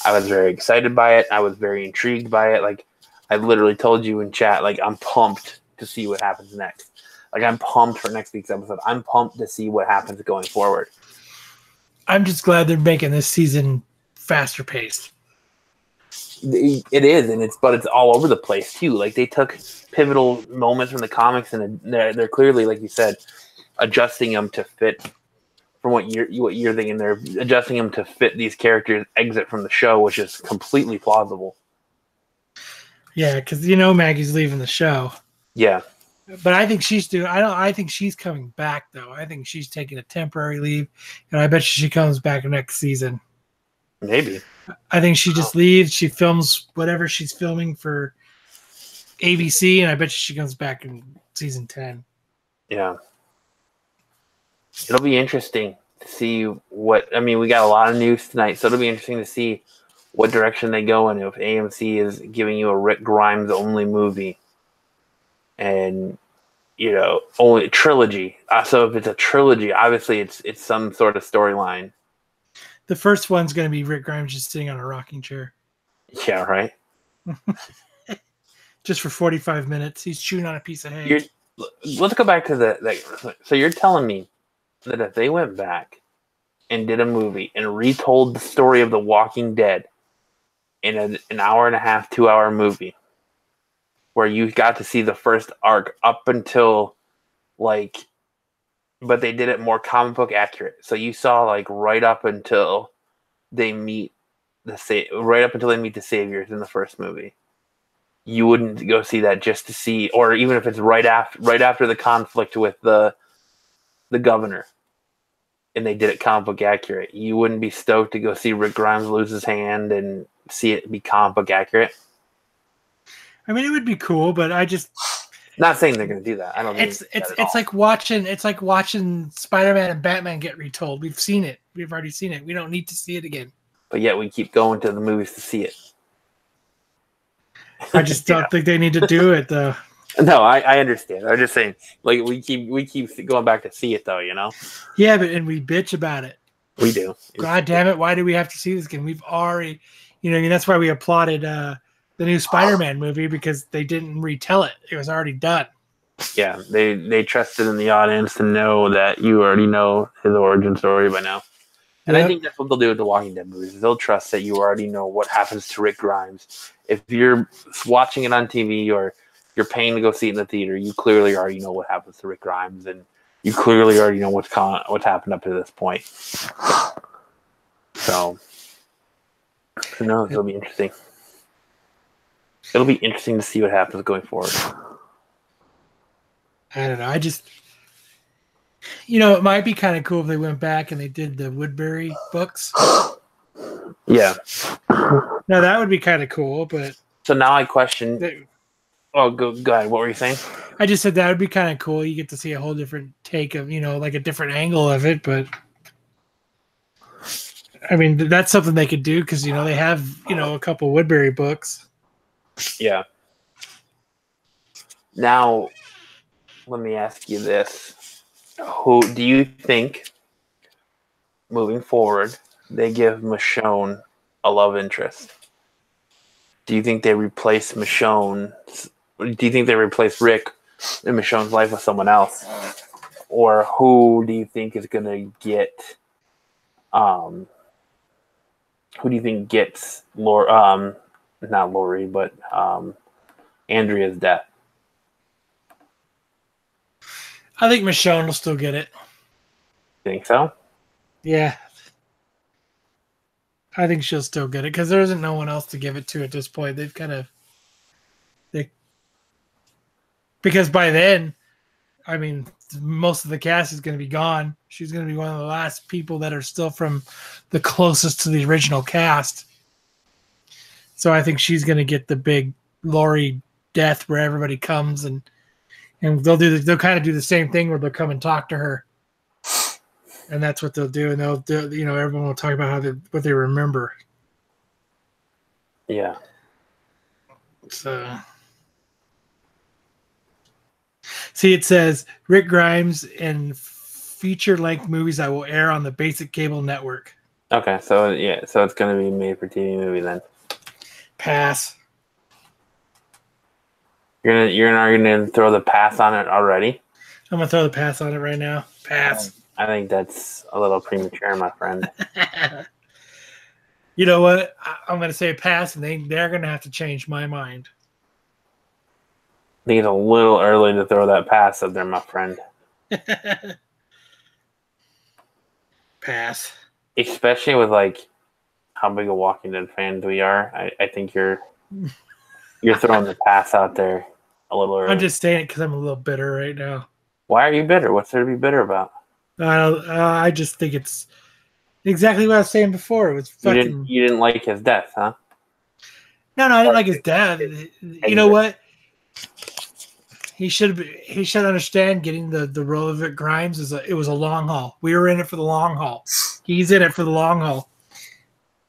S1: I was very excited by it. I was very intrigued by it. Like, I literally told you in chat, like, I'm pumped to see what happens next. Like, I'm pumped for next week's episode. I'm pumped to see what happens going forward.
S2: I'm just glad they're making this season faster paced.
S1: It is, and it's all over the place too. Like, they took pivotal moments from the comics, and they're clearly, like you said, adjusting them to fit from what you're thinking. They're adjusting them to fit these characters' exit from the show, which is completely plausible.
S2: Yeah, because Maggie's leaving the show.
S1: Yeah,
S2: but I think she's doing. I think she's coming back though. I think she's taking a temporary leave, and I bet she comes back next season.
S1: Maybe.
S2: I think she just leaves. She films whatever she's filming for ABC, and I bet she comes back in season 10.
S1: Yeah. It'll be interesting to see what. I mean, we got a lot of news tonight, so it'll be interesting to see what direction they go in. If AMC is giving you a Rick Grimes only movie, and only a trilogy. So if it's a trilogy, obviously it's some sort of storyline.
S2: The first one's going to be Rick Grimes just sitting on a rocking chair.
S1: Yeah, right.
S2: Just for 45 minutes, he's chewing on a piece of hay.
S1: Let's go back to so you're telling me that if they went back and did a movie and retold the story of The Walking Dead in an hour and a half, 2-hour movie, where you got to see the first arc up until but they did it more comic book accurate. So you saw right up until they meet the saviors in the first movie. You wouldn't go see that just to see, or even if it's right after the conflict with the governor, and they did it comic book accurate. You wouldn't be stoked to go see Rick Grimes lose his hand and see it be comic book accurate.
S2: I mean, it would be cool, but I just
S1: not saying they're going to do that. I don't think
S2: it's like watching Spider-Man and Batman get retold. We've seen it. We've already seen it. We don't need to see it again.
S1: But yet we keep going to the movies to see it.
S2: I just don't think they need to do it though.
S1: No, I understand. I'm just saying, we keep going back to see it though,
S2: Yeah, and we bitch about it.
S1: We do.
S2: God damn it! Why do we have to see this again? We've already, that's why we applauded the new Spider-Man movie, because they didn't retell it. It was already done.
S1: Yeah, they trusted in the audience to know that you already know his origin story by now. And I think that's what they'll do with the Walking Dead movies. They'll trust that you already know what happens to Rick Grimes. If you're watching it on TV or you're paying to go see it in the theater, you clearly already know what happens to Rick Grimes, and you clearly already know what's happened up to this point. So, who knows? It'll be interesting. It'll be interesting to see what happens going forward.
S2: I don't know. I just, it might be kind of cool if they went back and they did the Woodbury books.
S1: Yeah.
S2: No, that would be kind of cool, but...
S1: So now I question... Oh, go ahead. What were you saying?
S2: I just said that would be kind of cool. You get to see a whole different take of, a different angle of it, but... I mean, that's something they could do, because, they have, a couple Woodbury books.
S1: Yeah. Now, let me ask you this. Who do you think, moving forward, they give Michonne a love interest? Do you think they replace Michonne? Do you think they replace Rick in Michonne's life with someone else? Or who do you think is going to get... who do you think gets not Lori, but Andrea's death?
S2: I think Michonne will still get it.
S1: Think so?
S2: Yeah. I think she'll still get it, because there isn't no one else to give it to at this point. They've kind of... Because by then, I mean, most of the cast is going to be gone. She's going to be one of the last people that are still from the closest to the original cast. So I think she's going to get the big Lori death where everybody comes and they'll kind of do the same thing where they'll come and talk to her. And that's what they'll do. And they'll do, everyone will talk about what they remember.
S1: Yeah.
S2: So, see, it says Rick Grimes and feature-length movies that will air on the basic cable network.
S1: Okay, so it's going to be a made-for-TV movie then.
S2: Pass.
S1: You're gonna throw the pass on it already?
S2: I'm gonna throw the pass on it right now. Pass.
S1: I think that's a little premature, my friend.
S2: You know what? I'm gonna say pass, and they're gonna have to change my mind.
S1: I think it's a little early to throw that pass up there, my friend.
S2: Pass.
S1: Especially with like how big a Walking Dead fans we are. I think you're throwing the pass out there a little early.
S2: I'm just saying it because I'm a little bitter right now.
S1: Why are you bitter? What's there to be bitter about?
S2: I just think it's exactly what I was saying before. It was fucking.
S1: You didn't like his death, huh?
S2: No, I didn't like his death. You know what? He should understand getting the role of Rick Grimes it was a long haul. We were in it for the long haul. He's in it for the long haul.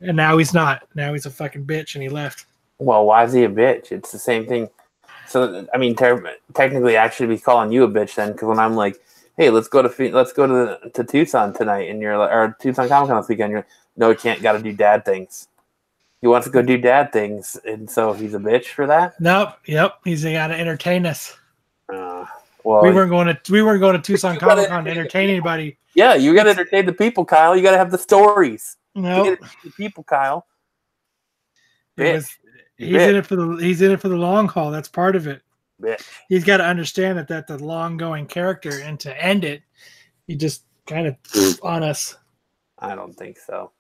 S2: And now he's not. Now he's a fucking bitch and he left.
S1: Well, why is he a bitch? It's the same thing. So I mean, technically, I should be calling you a bitch then, because when I'm like, "Hey, let's go to Tucson tonight," and you're like, or Tucson Comic Con this weekend, you're like, "No, he can't. Got to do dad things." He wants to go do dad things, and so he's a bitch for that.
S2: Nope. Yep. He's got to entertain us.
S1: Well,
S2: we weren't going to Tucson Comic Con to entertain anybody.
S1: Yeah, you got to entertain the people, Kyle. You got to have the stories.
S2: No, nope.
S1: The people, Kyle.
S2: He's in it for the long haul. That's part of it.
S1: Bitch.
S2: He's got to understand that that's a long going character, and to end it, he just kind of on us.
S1: I don't think so.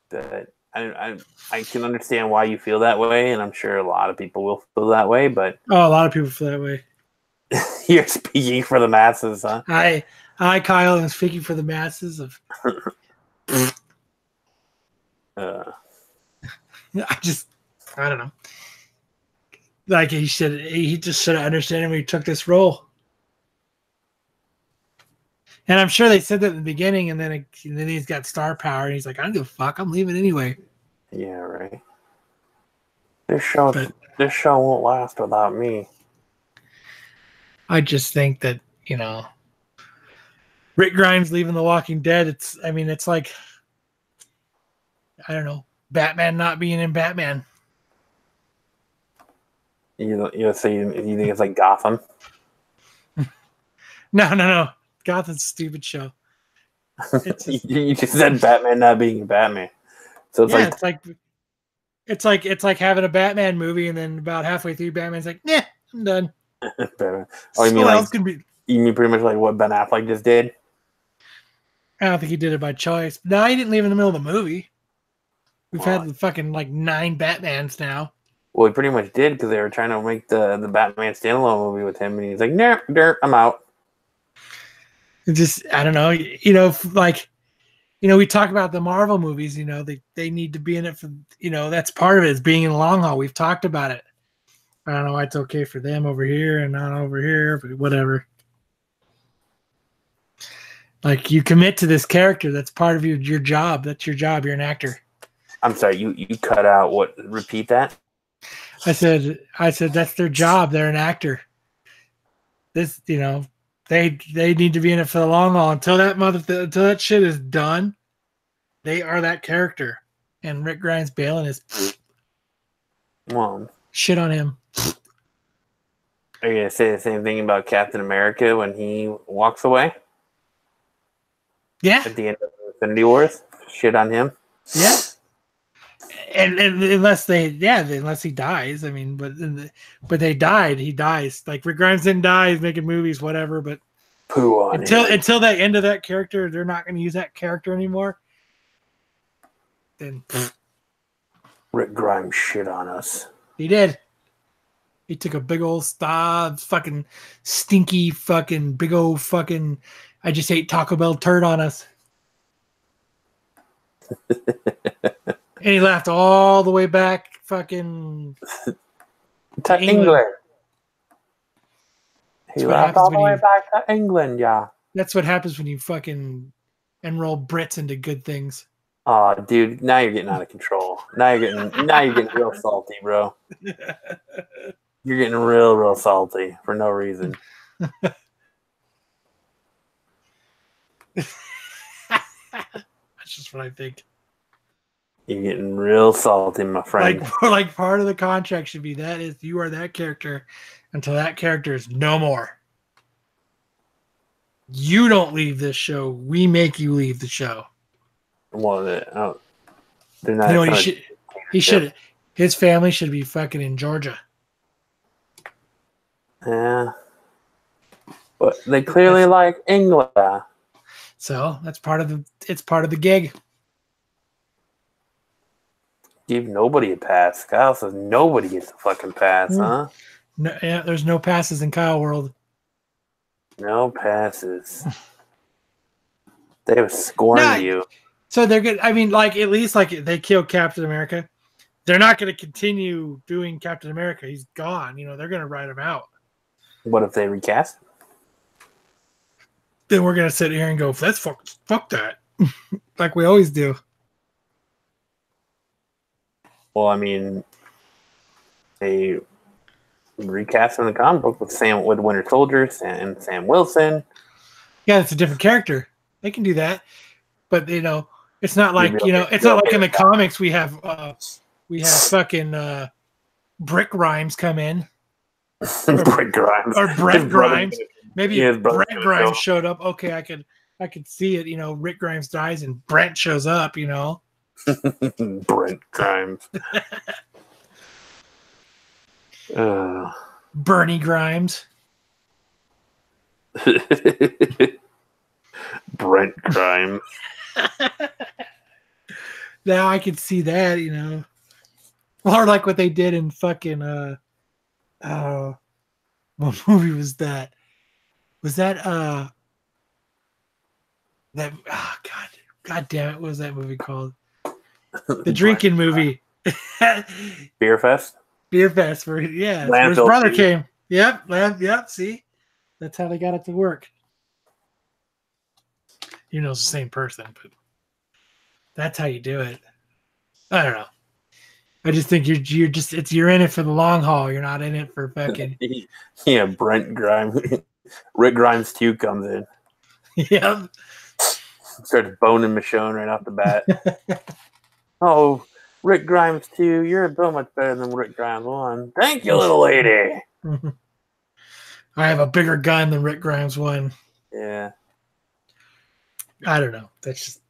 S1: But I can understand why you feel that way, and I'm sure a lot of people will feel that way. But
S2: a lot of people feel that way.
S1: You're speaking for the masses, huh?
S2: I, Kyle, am speaking for the masses of. I don't know. Like he just should have understood when he took this role. And I'm sure they said that in the beginning, and then he's got star power, and he's like, I don't give a fuck, I'm leaving anyway.
S1: Yeah, right. This show won't last without me.
S2: I just think that, Rick Grimes leaving The Walking Dead, it's like, I don't know, Batman not being in Batman.
S1: You think it's like Gotham?
S2: No. Gotham's a stupid show.
S1: You just said Batman not being Batman. So
S2: it's like having a Batman movie, and then about halfway through, Batman's like, "Yeah, I'm done."
S1: Batman. Oh, you mean pretty much like what Ben Affleck just did?
S2: I don't think he did it by choice. No, he didn't leave in the middle of the movie. We've had the fucking 9 Batmans now.
S1: Well, he pretty much did, because they were trying to make the Batman standalone movie with him, and he's like, "Nah, I'm out."
S2: Just, I don't know, we talk about the Marvel movies, they need to be in it for, that's part of it, is being in the long haul. We've talked about it. I don't know why it's okay for them over here and not over here, but whatever. Like, you commit to this character. That's part of your job. That's your job. You're an actor.
S1: I'm sorry, you cut out what? Repeat that?
S2: I said that's their job. They're an actor. This, they need to be in it for the long haul until that shit is done. They are that character, and Rick Grimes bailing is shit on him.
S1: Are you gonna say the same thing about Captain America when he walks away?
S2: Yeah.
S1: At the end of Infinity Wars, shit on him.
S2: Yeah. And unless he dies, I mean, but they died. He dies. Like, Rick Grimes didn't die. He's making movies, whatever. But
S1: poo on
S2: until that end of that character, they're not going to use that character anymore. Then
S1: Rick Grimes shit on us.
S2: He did. He took a big old fucking stinky fucking big old fucking I just ate Taco Bell turd on us. And he laughed all the way back fucking
S1: to England. He laughed all the way back to England, yeah.
S2: That's what happens when you fucking enroll Brits into good things.
S1: Oh, dude, now you're getting out of control. Now you're getting real salty, bro. You're getting real salty for no reason.
S2: That's just what I think.
S1: You're getting real salty, my friend.
S2: Like part of the contract should be that is you are that character until that character is no more. You don't leave this show. We make you leave the show.
S1: Well, they're not.
S2: You know what he should. His family should be fucking in Georgia.
S1: Yeah. But they clearly like England.
S2: So that's part of the gig.
S1: Give nobody a pass. Kyle says nobody gets a fucking pass, huh?
S2: No, yeah, there's no passes in Kyle world.
S1: No passes. They have scorned you.
S2: So they're good. I mean, like at least like they killed Captain America. They're not going to continue doing Captain America. He's gone. You know, they're going to write him out.
S1: What if they recast?
S2: Then we're going to sit here and go, "That's fuck that," like we always do.
S1: Well, I mean, they recast in the comic book with Winter Soldier and Sam Wilson.
S2: Yeah, it's a different character. They can do that, but you know, it's not like it's not like in the comics we have fucking Brick Grimes come in.
S1: Brick Grimes
S2: or Brett Grimes. Maybe if Brett Grimes showed up, okay, I could see it. You know, Rick Grimes dies and Brent shows up. You know.
S1: Brent Grimes.
S2: Bernie Grimes.
S1: Brent Grimes.
S2: Now I could see that, you know. Or like what they did in fucking what movie was that? Was that God damn it, what was that movie called? The drinking movie.
S1: Beer Fest?
S2: Beer Fest, where his brother came. Yep, see? That's how they got it to work. You know, it's the same person, but that's how you do it. I don't know. I just think you're in it for the long haul. You're not in it for fucking.
S1: Yeah, Brent Grimes. Rick Grimes 2 comes in.
S2: Yep.
S1: Starts boning Michonne right off the bat. Oh, Rick Grimes 2, you're so much better than Rick Grimes 1. Thank you, little lady.
S2: I have a bigger gun than Rick Grimes 1.
S1: Yeah.
S2: I don't know. That's just.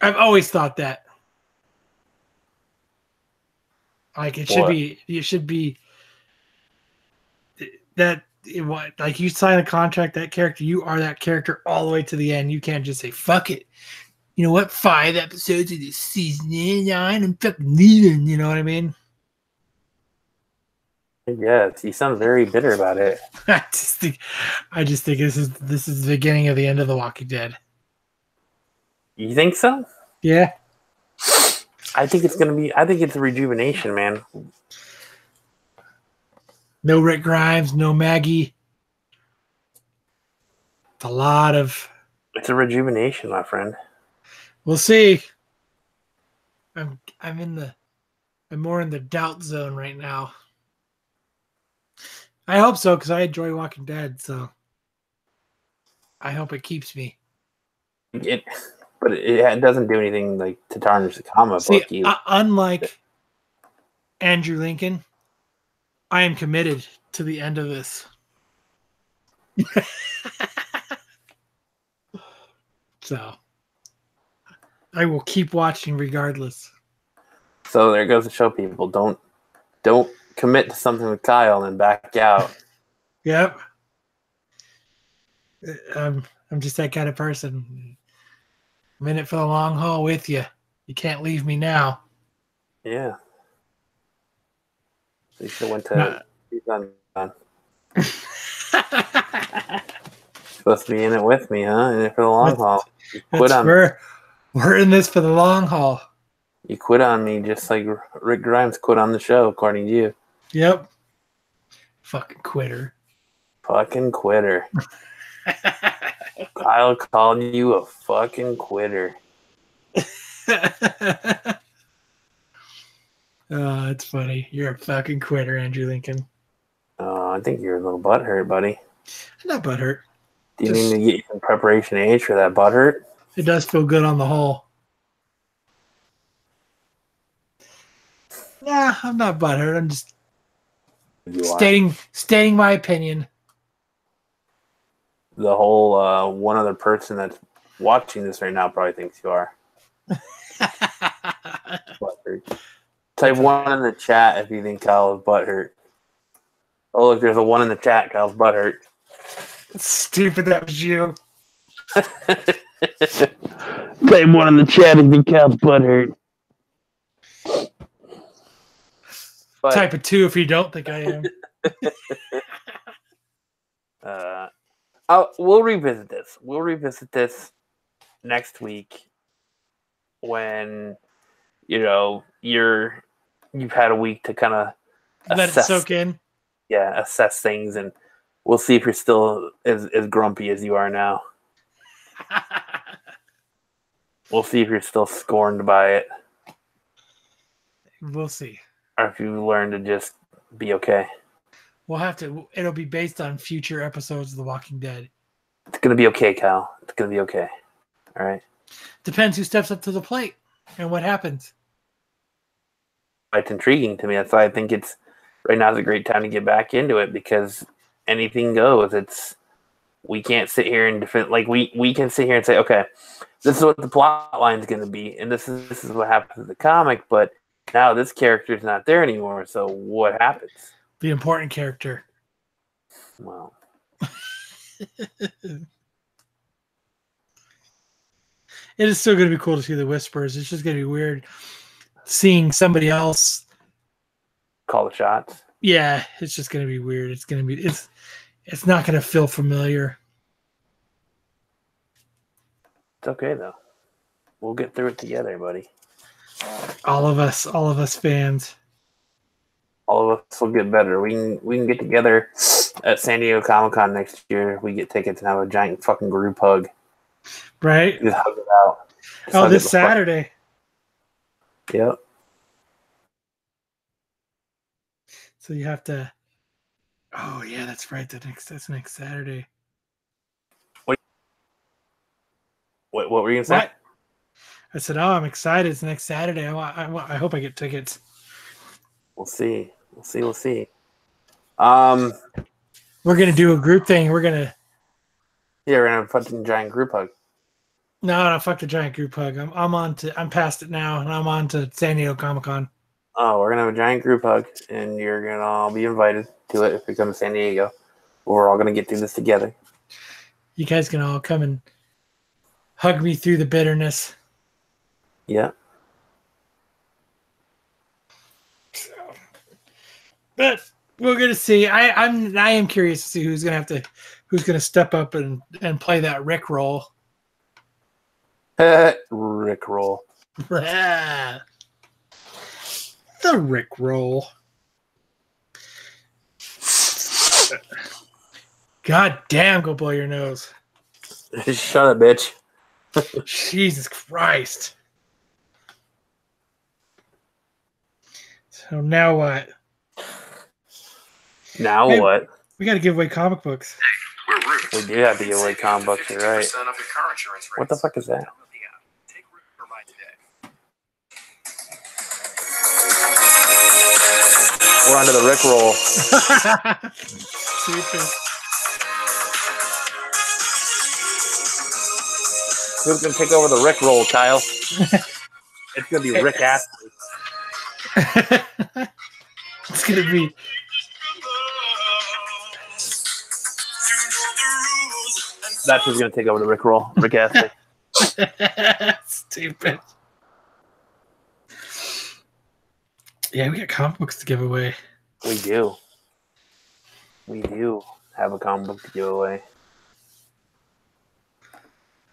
S2: I've always thought that. Like it should be that like you sign a contract, that character, you are that character all the way to the end. You can't just say fuck it. You know what? 5 episodes of this season and I'm fucking leaving. You know what I mean?
S1: Yes, you sound very bitter about it.
S2: I just think this is the beginning of the end of The Walking Dead.
S1: You think so?
S2: Yeah.
S1: I think it's a rejuvenation, man.
S2: No Rick Grimes, no Maggie. It's
S1: a rejuvenation, my friend.
S2: We'll see. I'm more in the doubt zone right now. I hope so, because I enjoy Walking Dead, so I hope it keeps me.
S1: But it doesn't do anything like to tarnish the comic book either.
S2: Unlike Andrew Lincoln, I am committed to the end of this. So I will keep watching regardless.
S1: So there goes to show people don't commit to something with Kyle and back out.
S2: Yep. I'm just that kind of person. I'm in it for the long haul with you. You can't leave me now.
S1: Yeah. You should have went to Supposed to be in it with me, huh? In it for the long haul. You quit on me.
S2: We're in this for the long haul.
S1: You quit on me just like Rick Grimes quit on the show, according to you.
S2: Yep. Fucking quitter.
S1: Fucking quitter. Kyle called you a fucking quitter.
S2: Oh, it's funny. You're a fucking quitter, Andrew Lincoln.
S1: I think you're a little butthurt, buddy.
S2: I'm not butthurt.
S1: Do you need to get you some preparation H for that butt hurt?
S2: It does feel good on the whole. Nah, I'm not butthurt. I'm just stating my opinion.
S1: The whole one other person that's watching this right now probably thinks you are. Butthurt. Type 1 in the chat if you think Kyle is butthurt. Oh, look, there's a 1 in the chat. Kyle's butthurt.
S2: Stupid, that was you.
S1: Type 1 in the chat if you think Kyle's butthurt.
S2: Type a 2 if you don't think I
S1: am. We'll revisit this. We'll revisit this next week when you've had a week to kind of
S2: let it soak in.
S1: Yeah, assess things, and we'll see if you're still as grumpy as you are now. We'll see if you're still scorned by it.
S2: We'll see.
S1: Or if you learn to just be okay.
S2: We'll have to. It'll be based on future episodes of The Walking Dead.
S1: It's going to be okay, Kyle. It's going to be okay. All right?
S2: Depends who steps up to the plate and what happens.
S1: It's intriguing to me. That's why I think right now is a great time to get back into it, because anything goes. We can't sit here and defend. Like, we can sit here and say, okay, this is what the plot line is going to be, and this is what happens in the comic, but now this character is not there anymore, so what happens?
S2: The important character.
S1: Well.
S2: It is still going to be cool to see the Whispers. It's just going to be weird seeing somebody else
S1: call the shots.
S2: Yeah, it's just going to be weird. It's not going to feel familiar.
S1: It's okay though. We'll get through it together, buddy.
S2: All of us fans.
S1: All of us will get better. We can get together at San Diego Comic-Con next year. We get tickets and have a giant fucking group hug.
S2: Right?
S1: Just hug it out.
S2: This Saturday.
S1: Yep.
S2: So you have to. Oh yeah, that's right. That's next Saturday.
S1: What were you gonna say?
S2: What? I said, "Oh, I'm excited. It's next Saturday. I hope I get tickets."
S1: We'll see. We'll see.
S2: We're gonna do a group thing. We're gonna
S1: have a fucking giant group hug.
S2: No, fuck the giant group hug. I'm past it now, and I'm on to San Diego Comic-Con.
S1: Oh, we're gonna have a giant group hug, and you're gonna all be invited to it if we come to San Diego. We're all gonna get through this together.
S2: You guys can all come and hug me through the bitterness.
S1: Yeah.
S2: But we're gonna see. I am curious to see who's gonna step up and play that Rick role.
S1: Rick roll.
S2: The Rick roll. God damn, go blow your nose.
S1: Shut up, bitch.
S2: Jesus Christ. So now what?
S1: What?
S2: We got to give away comic books.
S1: We do have to give away comic books, you're right. What the fuck is that? We're onto the Rick roll.
S2: Stupid.
S1: Who's going to take over the Rick roll, Kyle? It's going to be Rick Astley.
S2: It's going to be...
S1: That's who's going to take over the Rick roll. Rick Astley.
S2: Stupid. Yeah, we got comic books to give away.
S1: We do. We do have a comic book to give away.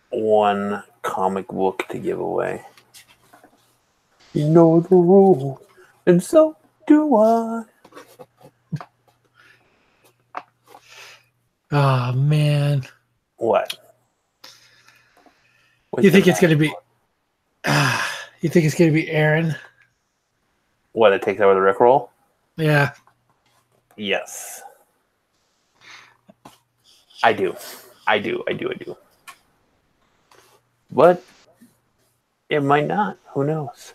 S1: One comic book to give away. You know the rules, and so do I.
S2: Oh, man.
S1: What?
S2: You think it's going to be... you think it's going to be Aaron?
S1: What, it takes over the Rick roll?
S2: Yeah.
S1: Yes. I do. I do. But it might not. Who knows?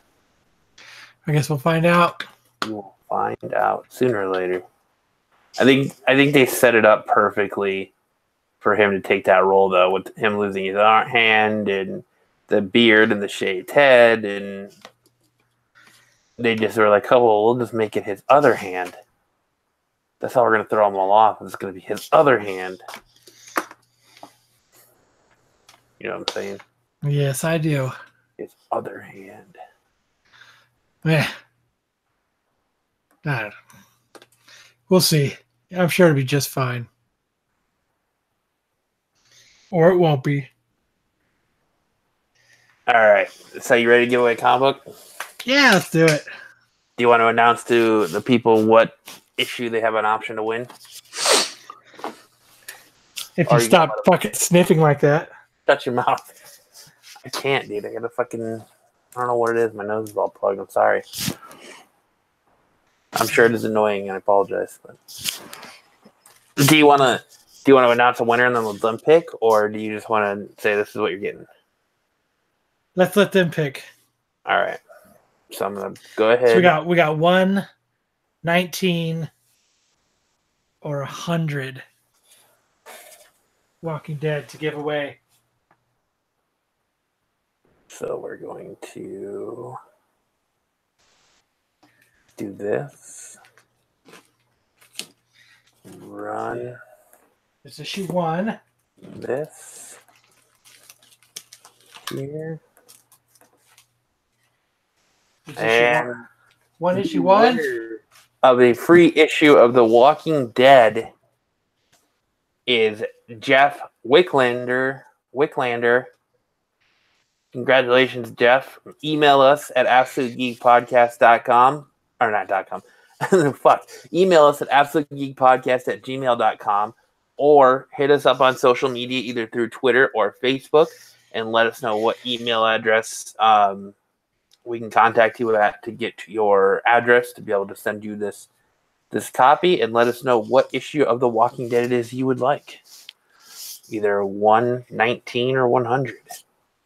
S2: I guess we'll find out.
S1: You will find out sooner or later. I think they set it up perfectly for him to take that role, though, with him losing his hand and the beard and the shaved head, and they just were like, "Oh, well, we'll just make it his other hand. That's how we're gonna throw him all off. It's gonna be his other hand." You know what I'm saying?
S2: Yes, I do.
S1: His other hand.
S2: Yeah. I don't know. We'll see. I'm sure it'll be just fine. Or it won't be.
S1: All right. So you ready to give away a comic book?
S2: Yeah, let's do it.
S1: Do you want to announce to the people what issue they have an option to win?
S2: If you stop fucking sniffing like that.
S1: Shut your mouth. I can't, dude. I gotta fucking... I don't know what it is. My nose is all plugged. I'm sorry. I'm sure it is annoying, and I apologize. But do you want to announce a winner and then let them pick, or do you just want to say this is what you're getting?
S2: Let's let them pick.
S1: All right. So I'm gonna go ahead.
S2: So we got 1, 19, or 100 Walking Dead to give away.
S1: So we're going to do this. Run.
S2: This is issue 1.
S1: This. Here. And
S2: one issue 1
S1: of a free issue of The Walking Dead is Jeff Wicklander. Congratulations, Jeff. Email us at absolutegeekpodcast.com. Or not .com. Fuck. Email us at absolutegeekpodcast@gmail.com or hit us up on social media either through Twitter or Facebook and let us know what email address we can contact you at to get your address to be able to send you this copy, and let us know what issue of The Walking Dead it is you would like. Either 119 or 100.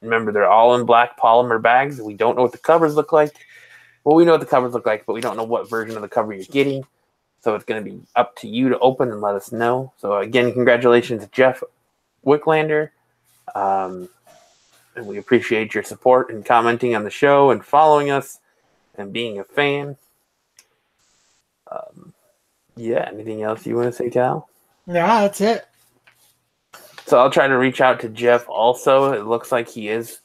S1: Remember, they're all in black polymer bags. We don't know what the covers look like. Well, we know what the covers look like, but we don't know what version of the cover you're getting. So it's going to be up to you to open and let us know. So again, congratulations, Jeff Wicklander. And we appreciate your support and commenting on the show and following us and being a fan. Yeah, anything else you want to say, Cal?
S2: Yeah, that's it.
S1: So I'll try to reach out to Jeff also. It looks like his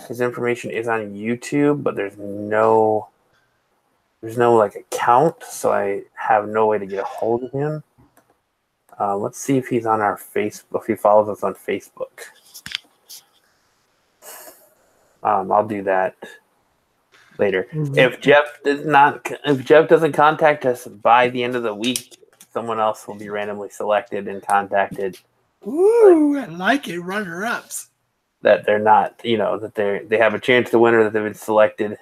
S1: information is on YouTube, but there's no like account, so I have no way to get a hold of him. Let's see if he's on our Facebook, if he follows us on Facebook. I'll do that later. Mm-hmm. If Jeff doesn't contact us by the end of the week, someone else will be randomly selected and contacted.
S2: Ooh, I like it. Runner-ups.
S1: That they're not, that they have a chance to win or that they've been selected.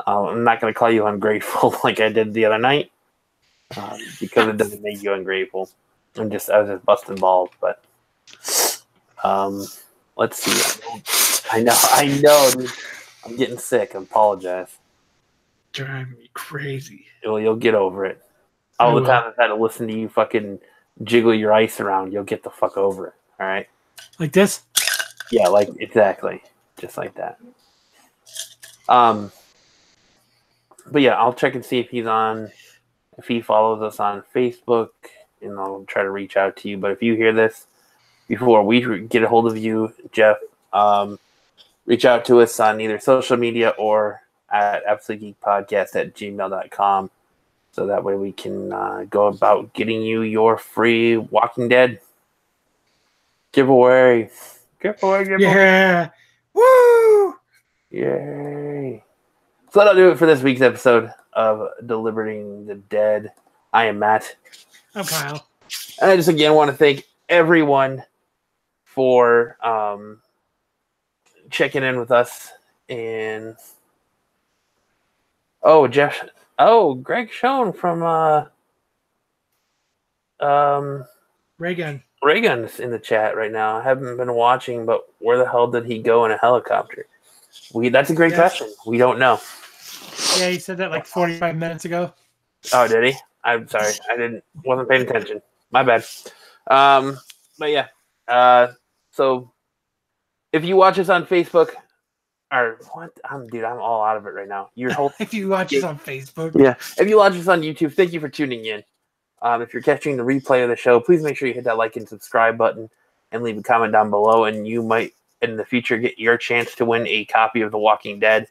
S1: I'm not going to call you ungrateful like I did the other night because it doesn't make you ungrateful. I was just busting balls, but let's see. I know, dude. I'm getting sick. I apologize.
S2: Driving me crazy.
S1: You'll get over it. All the time I've had to listen to you fucking jiggle your ice around, you'll get the fuck over it. All right?
S2: Like this?
S1: Yeah, like exactly. Just like that. But yeah, I'll check and see if he follows us on Facebook, and I'll try to reach out to you. But if you hear this before we get a hold of you, Jeff, reach out to us on either social media or at absolutegeekpodcast@gmail.com. So that way we can go about getting you your free Walking Dead giveaway.
S2: Yeah. Woo!
S1: Yay. So that'll do it for this week's episode of Deliberating the Dead. I am Matt.
S2: I'm Kyle.
S1: And I just again want to thank everyone for checking in with us. And Greg Schoen from Raygun's in the chat right now. I haven't been watching, but where the hell did he go in a helicopter? That's a great question. We don't know.
S2: Yeah, he said that like 45 minutes ago.
S1: Oh, did he? I'm sorry. I wasn't paying attention. My bad. But yeah. So if you watch us on Facebook, or what? I'm all out of it right now.
S2: If you watch us on Facebook.
S1: Yeah. If you watch us on YouTube, thank you for tuning in. If you're catching the replay of the show, please make sure you hit that like and subscribe button and leave a comment down below, and you might in the future get your chance to win a copy of The Walking Dead.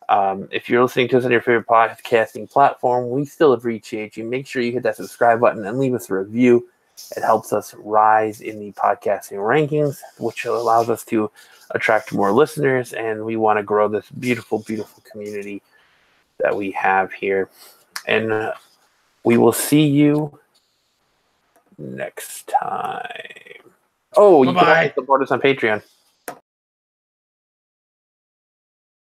S1: If you're listening to us on your favorite podcasting platform, we still appreciate you. Make sure you hit that subscribe button and leave us a review. It helps us rise in the podcasting rankings, which allows us to attract more listeners, and we want to grow this beautiful, beautiful community that we have here. And we will see you next time. Oh, you can also support us on Patreon.